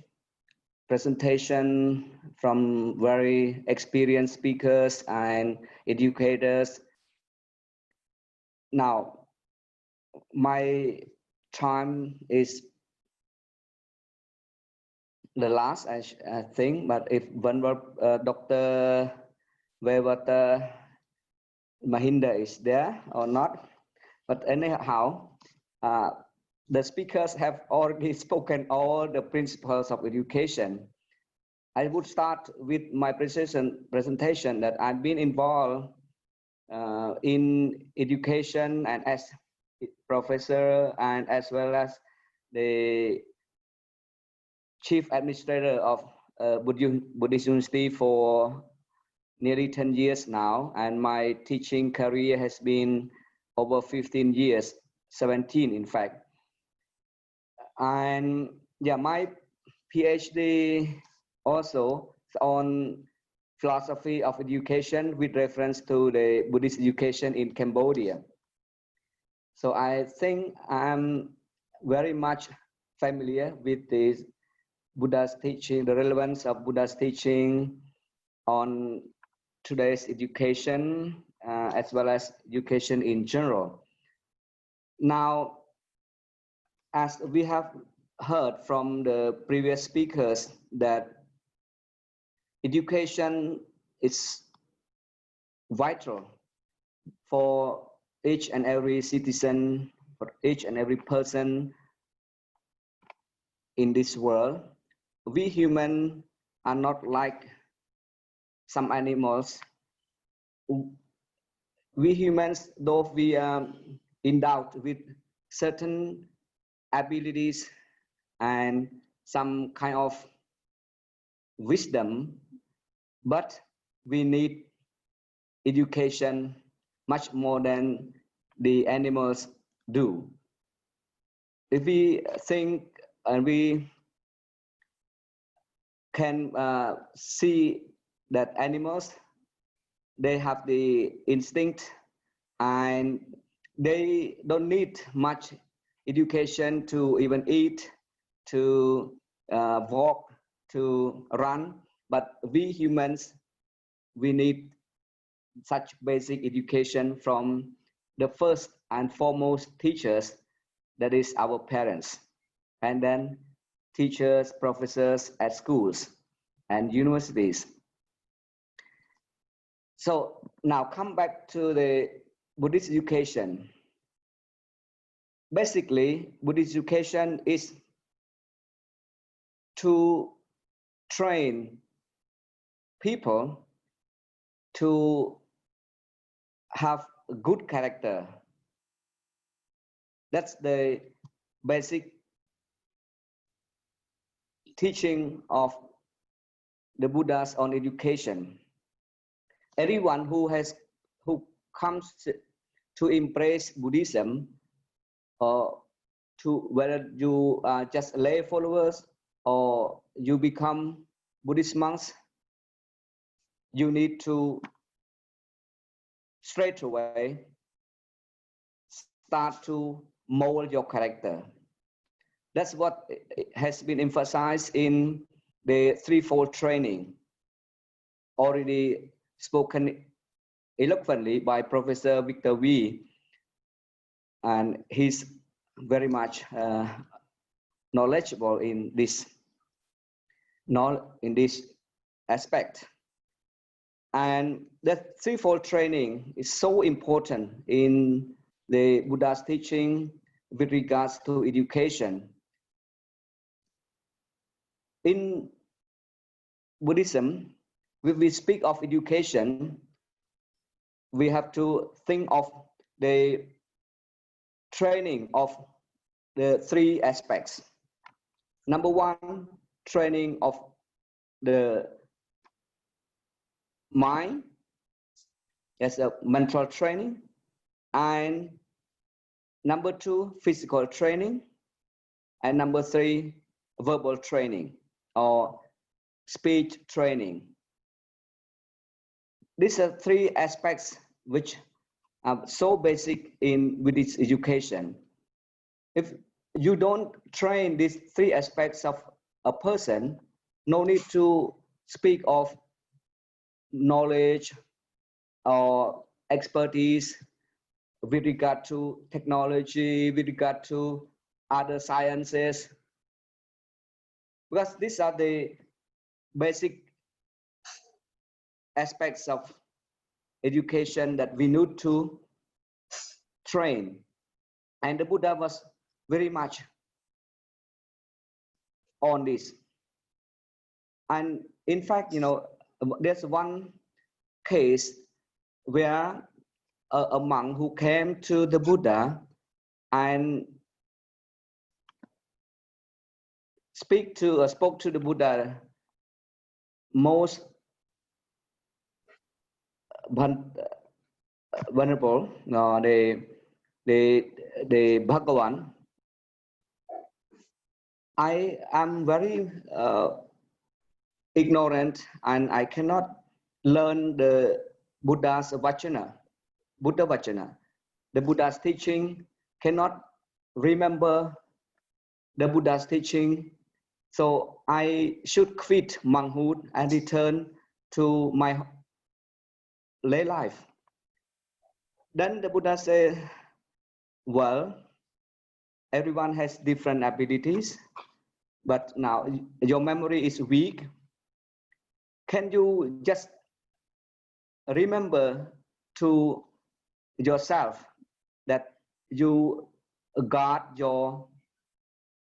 presentation from very experienced speakers and educators. Now, my time is the last, I think, but if one were Dr. Vevata Mahinda is there or not, but anyhow, the speakers have already spoken all the principles of education. I would start with my presentation that I've been involved in education and as professor and as well as the chief administrator of Buddhist University for nearly 10 years now, and my teaching career has been over 15 years, 17 in fact. And yeah, my PhD also on philosophy of education with reference to the Buddhist education in Cambodia. So I think I'm very much familiar with this Buddha's teaching, the relevance of Buddha's teaching on today's education, as well as education in general. Now, as we have heard from the previous speakers, that education is vital for each and every citizen, for each and every person in this world. We humans are not like some animals. We humans, though we are endowed with certain abilities and some kind of wisdom, but we need education much more than the animals do. If we think and we can see that animals, they have the instinct and they don't need much education to even eat, to walk, to run. But we humans, we need such basic education from the first and foremost teachers, that is our parents, and then teachers, professors at schools and universities. So now come back to the Buddhist education. Basically, Buddhist education is to train people to have a good character. That's the basic teaching of the Buddhas on education. Everyone who comes to embrace Buddhism, or to whether you are just lay followers or you become Buddhist monks, you need to straight away start to mold your character. That's what has been emphasized in the threefold training, already spoken eloquently by Professor Victor V, and he's very much knowledgeable in this aspect. And that threefold training is so important in the Buddha's teaching with regards to education. In Buddhism, when we speak of education, we have to think of the training of the three aspects. Number one, training of the mind as a mental training, and number two, physical training, and number three, verbal training or speech training. These are three aspects which so basic in Buddhist education. If you don't train these three aspects of a person, no need to speak of knowledge or expertise with regard to technology, with regard to other sciences, because these are the basic aspects of education that we need to train. And the Buddha was very much on this. And in fact, you know, there's one case where a monk who came to the Buddha and spoke to the Buddha most venerable, the Bhagavan. I am very ignorant and I cannot learn the Buddha's Vachana, Buddha Vachana, the Buddha's teaching, cannot remember the Buddha's teaching. So I should quit monkhood and return to my lay life. Then the Buddha said, well, everyone has different abilities, but now your memory is weak. Can you just remember to yourself that you guard your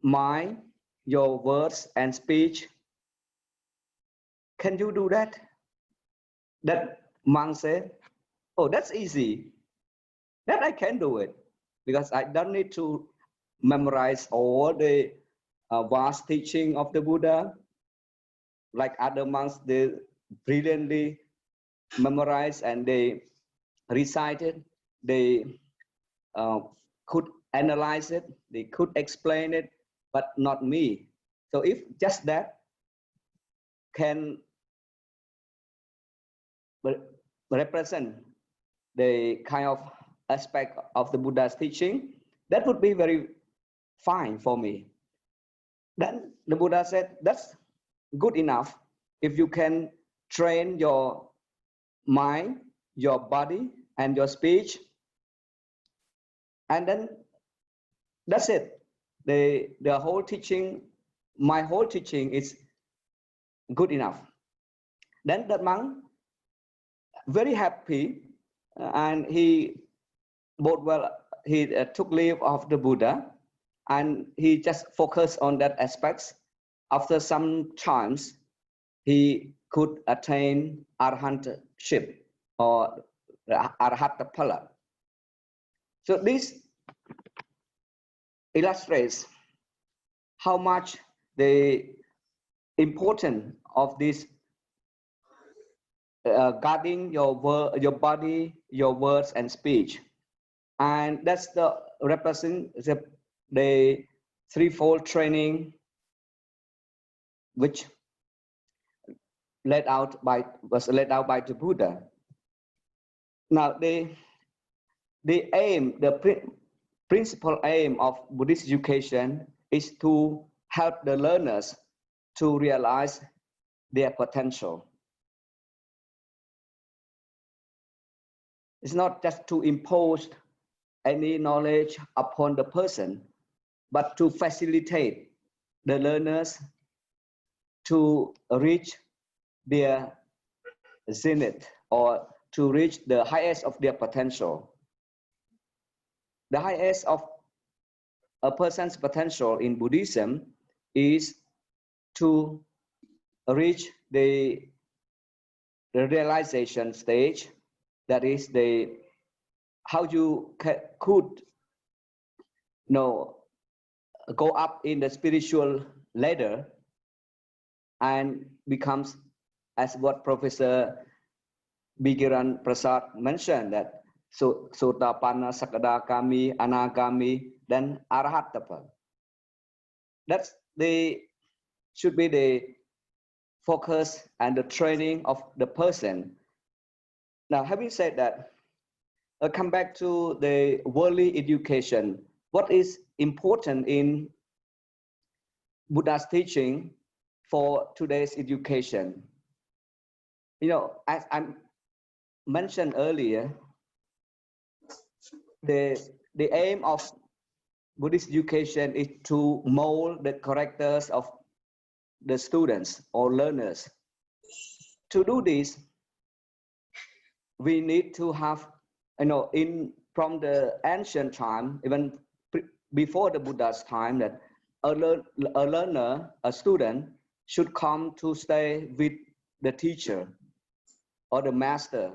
mind, your words and speech? Can you do that? That monk said, oh, that's easy. That I can do it because I don't need to memorize all the vast teaching of the Buddha. Like other monks, they brilliantly memorize and they recite it. They could analyze it. They could explain it, but not me. So if just that can represent the kind of aspect of the Buddha's teaching, that would be very fine for me. Then the Buddha said, that's good enough if you can train your mind, your body, and your speech. And then that's it. The whole teaching, my whole teaching is good enough. Then the monk, very happy, and he took leave of the Buddha, and he just focused on that aspects. After some times, he could attain arahantship or arahatapala. So this illustrates how much the importance of this guarding your body, your words and speech. And that's the represent the threefold training which was laid out by the Buddha. Now the aim, the principal aim of Buddhist education is to help the learners to realize their potential. It's not just to impose any knowledge upon the person, but to facilitate the learners to reach their zenith or to reach the highest of their potential. The highest of a person's potential in Buddhism is to reach the realization stage. That is how you could go up in the spiritual ladder and becomes, as what Professor Bikiran Prasad mentioned, that Sotapanna, Sakadagami, Anagami, then Arahatapa. That's should be the focus and the training of the person. Now, having said that, come back to the worldly education. What is important in Buddha's teaching for today's education? You know, as I mentioned earlier, the aim of Buddhist education is to mold the characters of the students or learners. To do this, we need to have, you know, from the ancient time, even before the Buddha's time, that a learner, a student, should come to stay with the teacher or the master.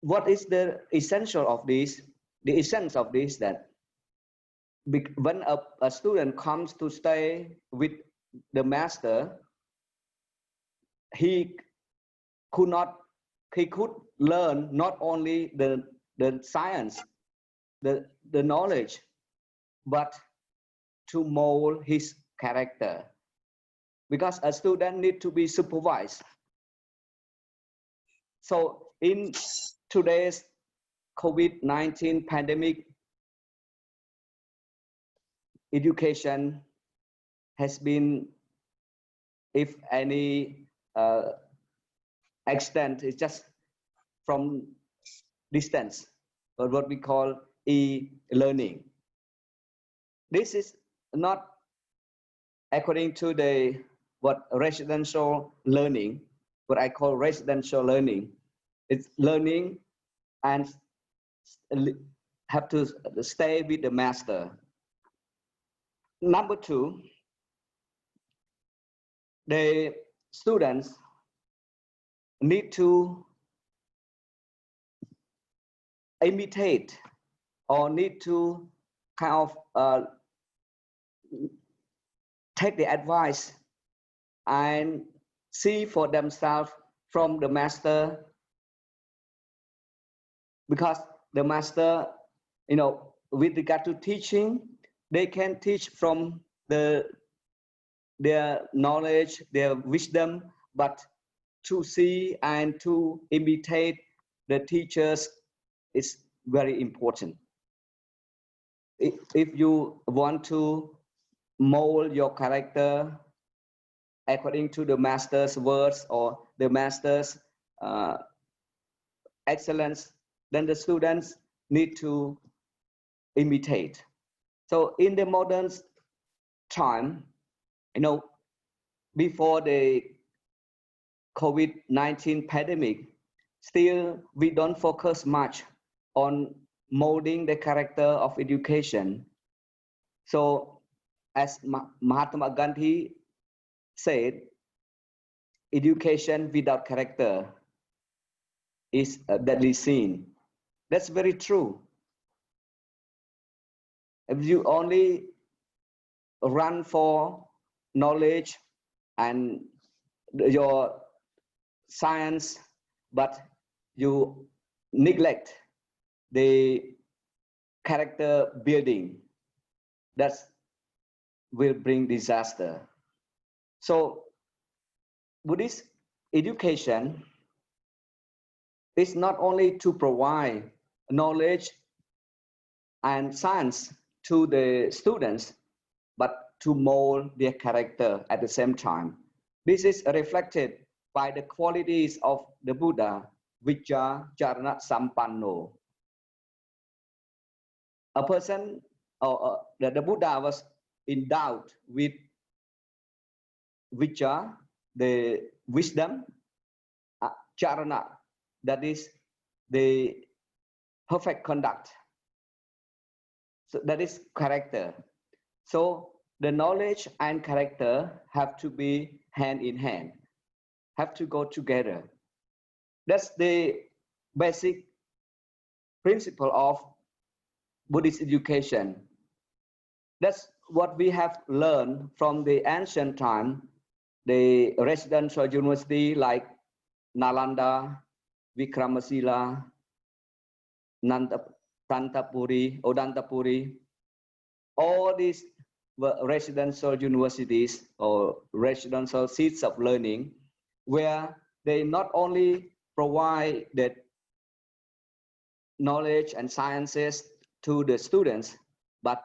What is the essential of this? The essence of this, that when a student comes to stay with the master, he could learn not only the science, the knowledge, but to mold his character, because a student needs to be supervised. So in today's COVID-19 pandemic, education has been, if any extent, is just from distance, or what we call e-learning. This is not according to the residential learning, what I call residential learning. It's learning and have to stay with the master. Number two, the students need to imitate or need to kind of take the advice and see for themselves from the master, because the master, you know, with regard to teaching, they can teach from their knowledge, their wisdom, but to see and to imitate the teachers is very important. If you want to mold your character according to the master's words or the master's excellence, then the students need to imitate. So in the modern time, you know, before the COVID-19 pandemic, still we don't focus much on molding the character of education. So as Mahatma Gandhi said, education without character is a deadly sin. That's very true. If you only run for knowledge and your science, but you neglect the character building, that will bring disaster. So Buddhist education is not only to provide knowledge and science to the students, but to mold their character at the same time. This is reflected by the qualities of the Buddha, Vijja Charana Sampanno. A person, the Buddha was endowed with Vijja, the wisdom, Charana, that is the perfect conduct. So that is character. So the knowledge and character have to be hand in hand, have to go together. That's the basic principle of Buddhist education. That's what we have learned from the ancient time, the residential university like Nalanda, Vikramasila, Tantapuri, Odantapuri, all these were residential universities or residential seats of learning, where they not only provide the knowledge and sciences to the students, but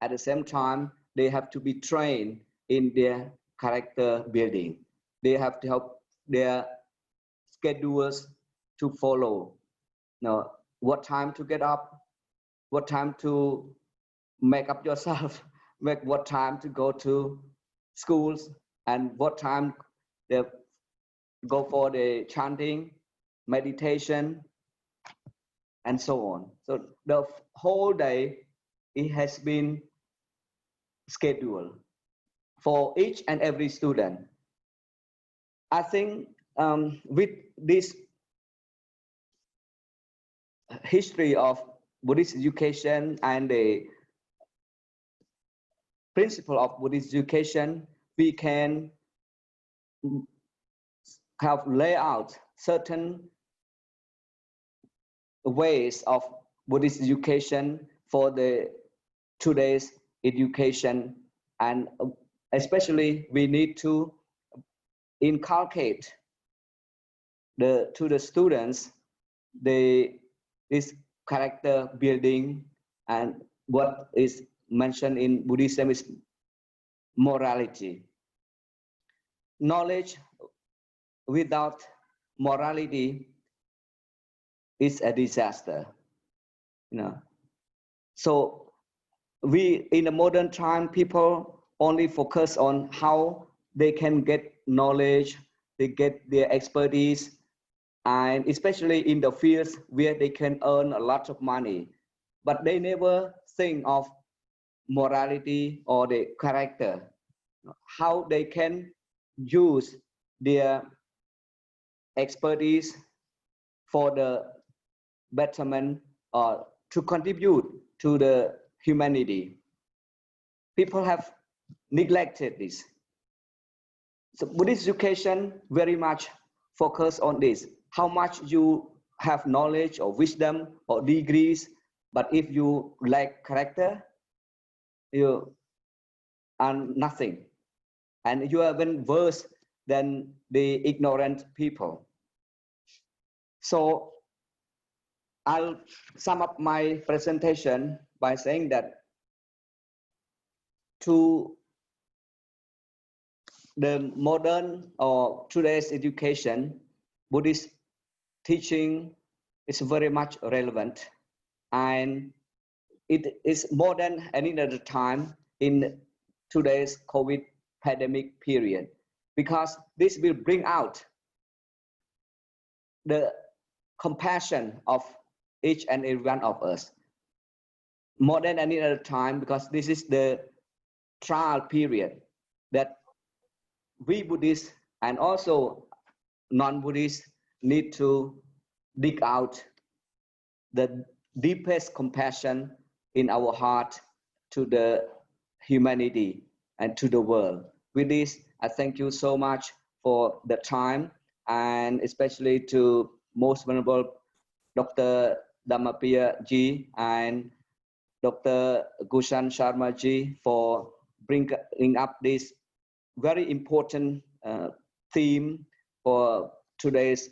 at the same time, they have to be trained in their character building. They have to help their schedules to follow. Now, what time to get up, what time to make up yourself, what time to go to schools, and what time they go for the chanting, meditation, and so on. So the whole day, it has been scheduled for each and every student. I think with this history of Buddhist education and the principle of Buddhist education, we can have lay out certain ways of Buddhist education for the today's education, and especially we need to inculcate to the students this character building, and what is mentioned in Buddhism is morality. Knowledge without morality is a disaster, you know. So we, in the modern time, people only focus on how they can get knowledge, they get their expertise, and especially in the fields where they can earn a lot of money, but they never think of morality or the character, how they can use their expertise for the betterment or to contribute to the humanity. People have neglected this. So Buddhist education very much focus on this. How much you have knowledge or wisdom or degrees, but if you lack character, you are nothing. And you are even worse than the ignorant people. So I'll sum up my presentation by saying that to the modern or today's education, Buddhist teaching is very much relevant, and it is more than any other time in today's COVID pandemic period, because this will bring out the compassion of each and every one of us more than any other time, because this is the trial period that we Buddhists and also non-Buddhists need to dig out the deepest compassion in our heart to the humanity and to the world. With this, I thank you so much for the time, and especially to most venerable Dr. Dhammapiya Ji and Dr. Gulshan Sharma Ji for bringing up this very important theme for today's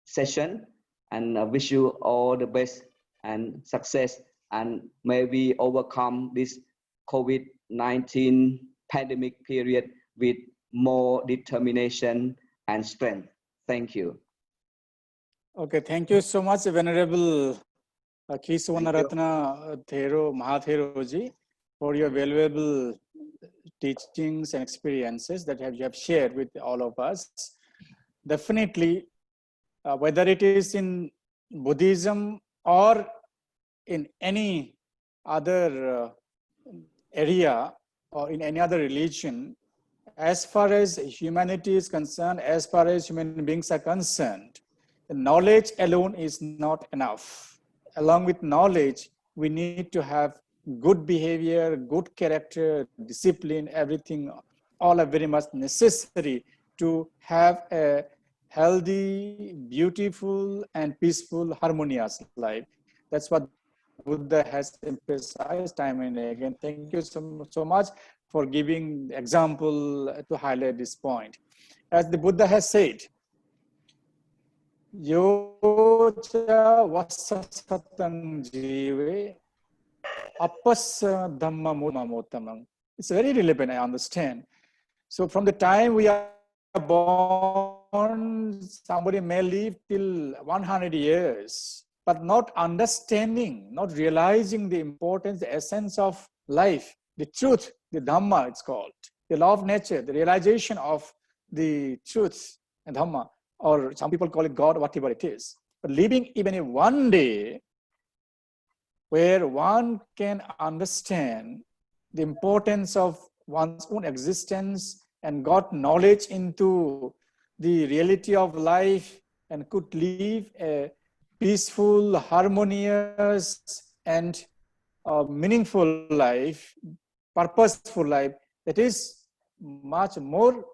session. And I wish you all the best and success, and may we overcome this COVID-19 pandemic period with more determination and strength. Thank you. Okay, thank you so much, Venerable Kiswanaratna Thero Mahathero Ji, for your valuable teachings and experiences that you have shared with all of us. Definitely, whether it is in Buddhism or in any other area or in any other religion, as far as humanity is concerned, as far as human beings are concerned, the knowledge alone is not enough. Along with knowledge, we need to have good behavior, good character, discipline, everything, all are very much necessary to have a healthy, beautiful, and peaceful, harmonious life. That's what Buddha has emphasized time and again. Thank you so much for giving example to highlight this point. As the Buddha has said, Yo cha vasasatang jive apasya dhamma motamang. It's very relevant, I understand. So from the time we are born, somebody may live till 100 years, but not understanding, not realizing the importance, the essence of life, the truth, the Dhamma it's called, the law of nature, the realization of the truth and Dhamma, or some people call it God, whatever it is. But living even in one day where one can understand the importance of one's own existence and got knowledge into the reality of life and could live a peaceful, harmonious, and meaningful life, purposeful life, that is much more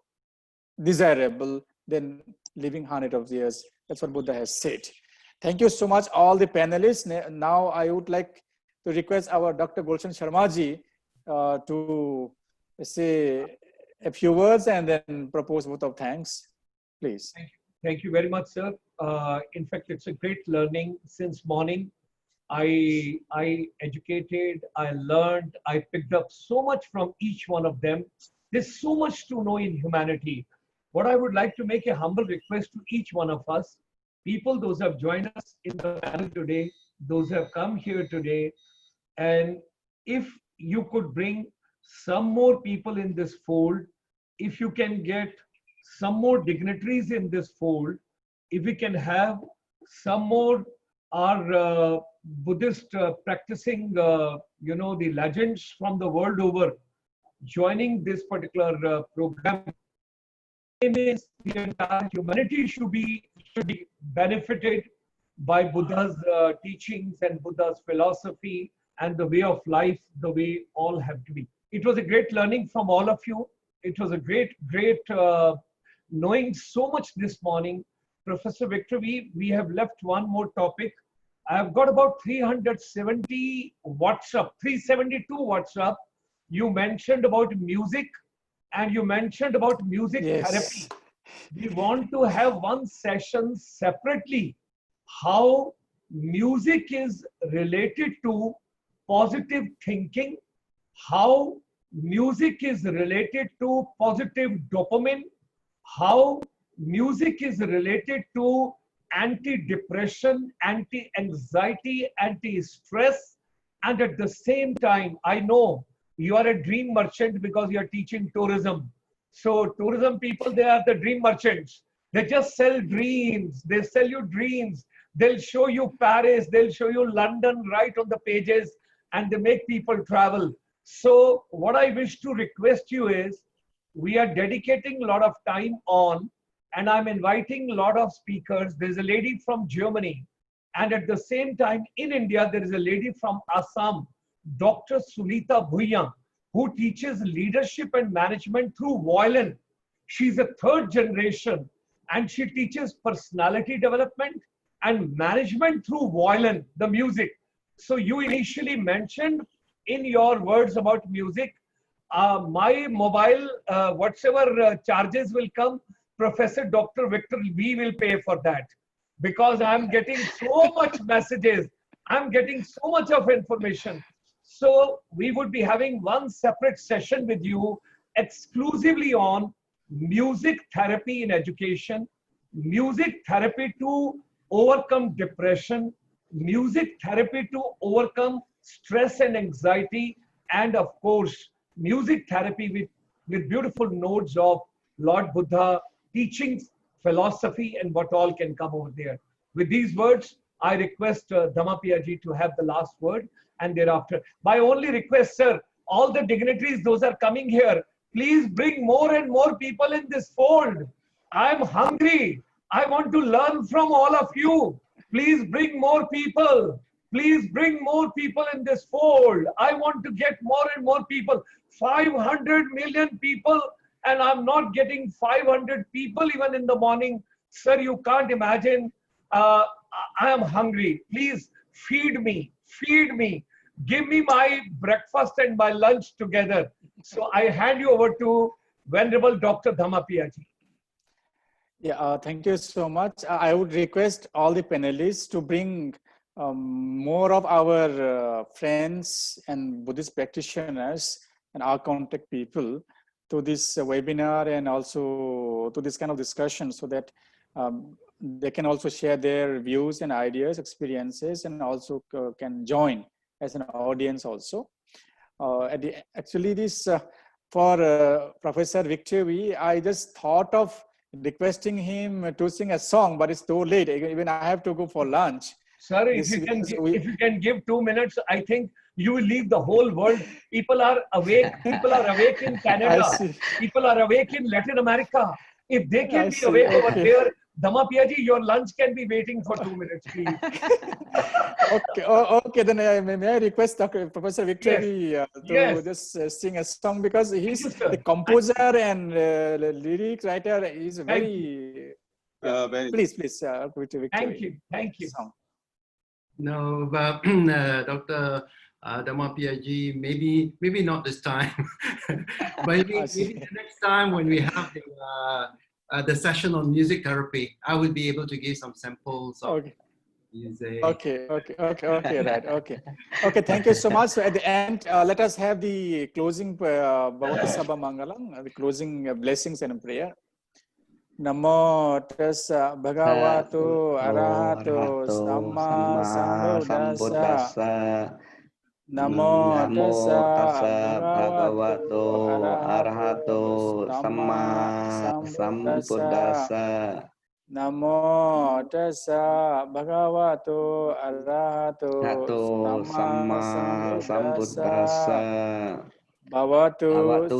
desirable than living hundreds of years. That's what Buddha has said. Thank you so much, all the panelists. Now I would like to request our Dr. Gulshan Sharma to say a few words and then propose vote of thanks, please. Thank you very much, sir. In fact, it's a great learning since morning. I educated, I learned, I picked up so much from each one of them. There's so much to know in humanity. What I would like to make a humble request to each one of us, people, those who have joined us in the panel today, those who have come here today, and if you could bring some more people in this fold, if you can get some more dignitaries in this fold, if we can have some more our Buddhist practicing, the legends from the world over, joining this particular program, means the entire humanity should be benefited by Buddha's teachings and Buddha's philosophy and the way of life, the way all have to be. It was a great learning from all of you. It was a great knowing so much this morning. Professor Victor, we have left one more topic. I have got about 372 WhatsApp. You mentioned about music and you mentioned about music therapy. We want to have one session separately, how music is related to positive thinking, how music is related to positive dopamine, how music is related to anti-depression, anti-anxiety, anti-stress, and at the same time, I know you are a dream merchant because you are teaching tourism. So tourism people, they are the dream merchants. They just sell dreams. They sell you dreams. They'll show you Paris. They'll show you London right on the pages, and they make people travel. So what I wish to request you is, we are dedicating a lot of time on, and I'm inviting a lot of speakers. There's a lady from Germany, and at the same time in India, there is a lady from Assam, Dr. Sunita Bhuyang, who teaches leadership and management through violin. She's a third generation, and she teaches personality development and management through violin, the music. So you initially mentioned in your words about music, my mobile, whatever charges will come, Professor Dr. Victor, we will pay for that, because I'm getting so much messages. I'm getting so much of information. So we would be having one separate session with you exclusively on music therapy in education, music therapy to overcome depression, music therapy to overcome stress and anxiety, and of course, music therapy with beautiful notes of Lord Buddha, teachings, philosophy, and what all can come over there. With these words, I request Dhammapiyaji to have the last word, and thereafter, my only request, sir, all the dignitaries, those are coming here, please bring more and more people in this fold. I'm hungry. I want to learn from all of you. Please bring more people. Please bring more people in this fold. I want to get more and more people. 500 million people, and I'm not getting 500 people even in the morning. Sir, you can't imagine. I am hungry. Please feed me. Feed me. Give me my breakfast and my lunch together. So I hand you over to Venerable Dr. Dhammapiyaji. Yeah, thank you so much. I would request all the panelists to bring more of our friends and Buddhist practitioners and our contact people to this webinar and also to this kind of discussion, so that they can also share their views and ideas, experiences, and also can join as an audience also. Actually, this for Professor Victory, I just thought of requesting him to sing a song, but it's too late. Even I have to go for lunch. Sir, This- if you can give 2 minutes, I think you will leave the whole world. People are awake. People are awake in I Canada. see. People are awake in Latin America. If they can I be see. awake over Okay. there, Damapiyaji, your lunch can be waiting for 2 minutes, please. Okay. Okay. Then may I request Dr. Professor Victory to Yes. just sing a song, because he's you, sir. the composer and lyric writer. Is Thank very. Yeah. Very Please, Victory. Thank you. Thank you. Song. No, but Dr. Damapiyaji, maybe not this time. maybe the next time when we have the session on music therapy, I will be able to give some samples of Okay. music. Okay, right, okay. Thank you so much. So at the end, let us have the closing Bhavatu Sabha Mangalam, the closing blessings and prayer. Namo tassa bhagavato arahato samma sambuddhassa. Namo tassa bhagavato arahato samma sambuddhassa. Namo tassa bhagavato arahato samma sambuddhassa. Bhavatu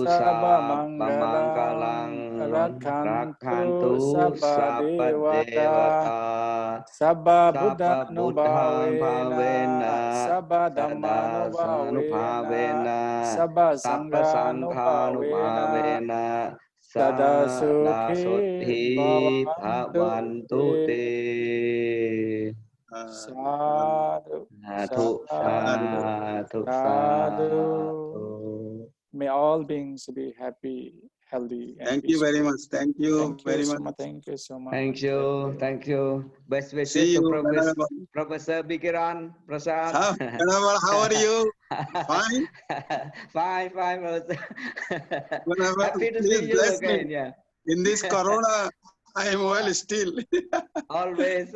sabba mangalang rakhantu sabba devata sabba buddha nubhavena sabba dhamma nubhavena sabba sangha nubhavena sada sukhi bhavantu te. Sadhu, sadhu. May all beings be happy, healthy, and Thank you very peaceful. much. Thank you very much. Thank you so much. Thank you. Thank you. Best See wishes you, to Venerable. Professor Bikiran Prasad. Venerable, how are you? Fine? Fine, Professor. Venerable, Happy to please see you bless me. again. Yeah. In this corona, I am well still. Always.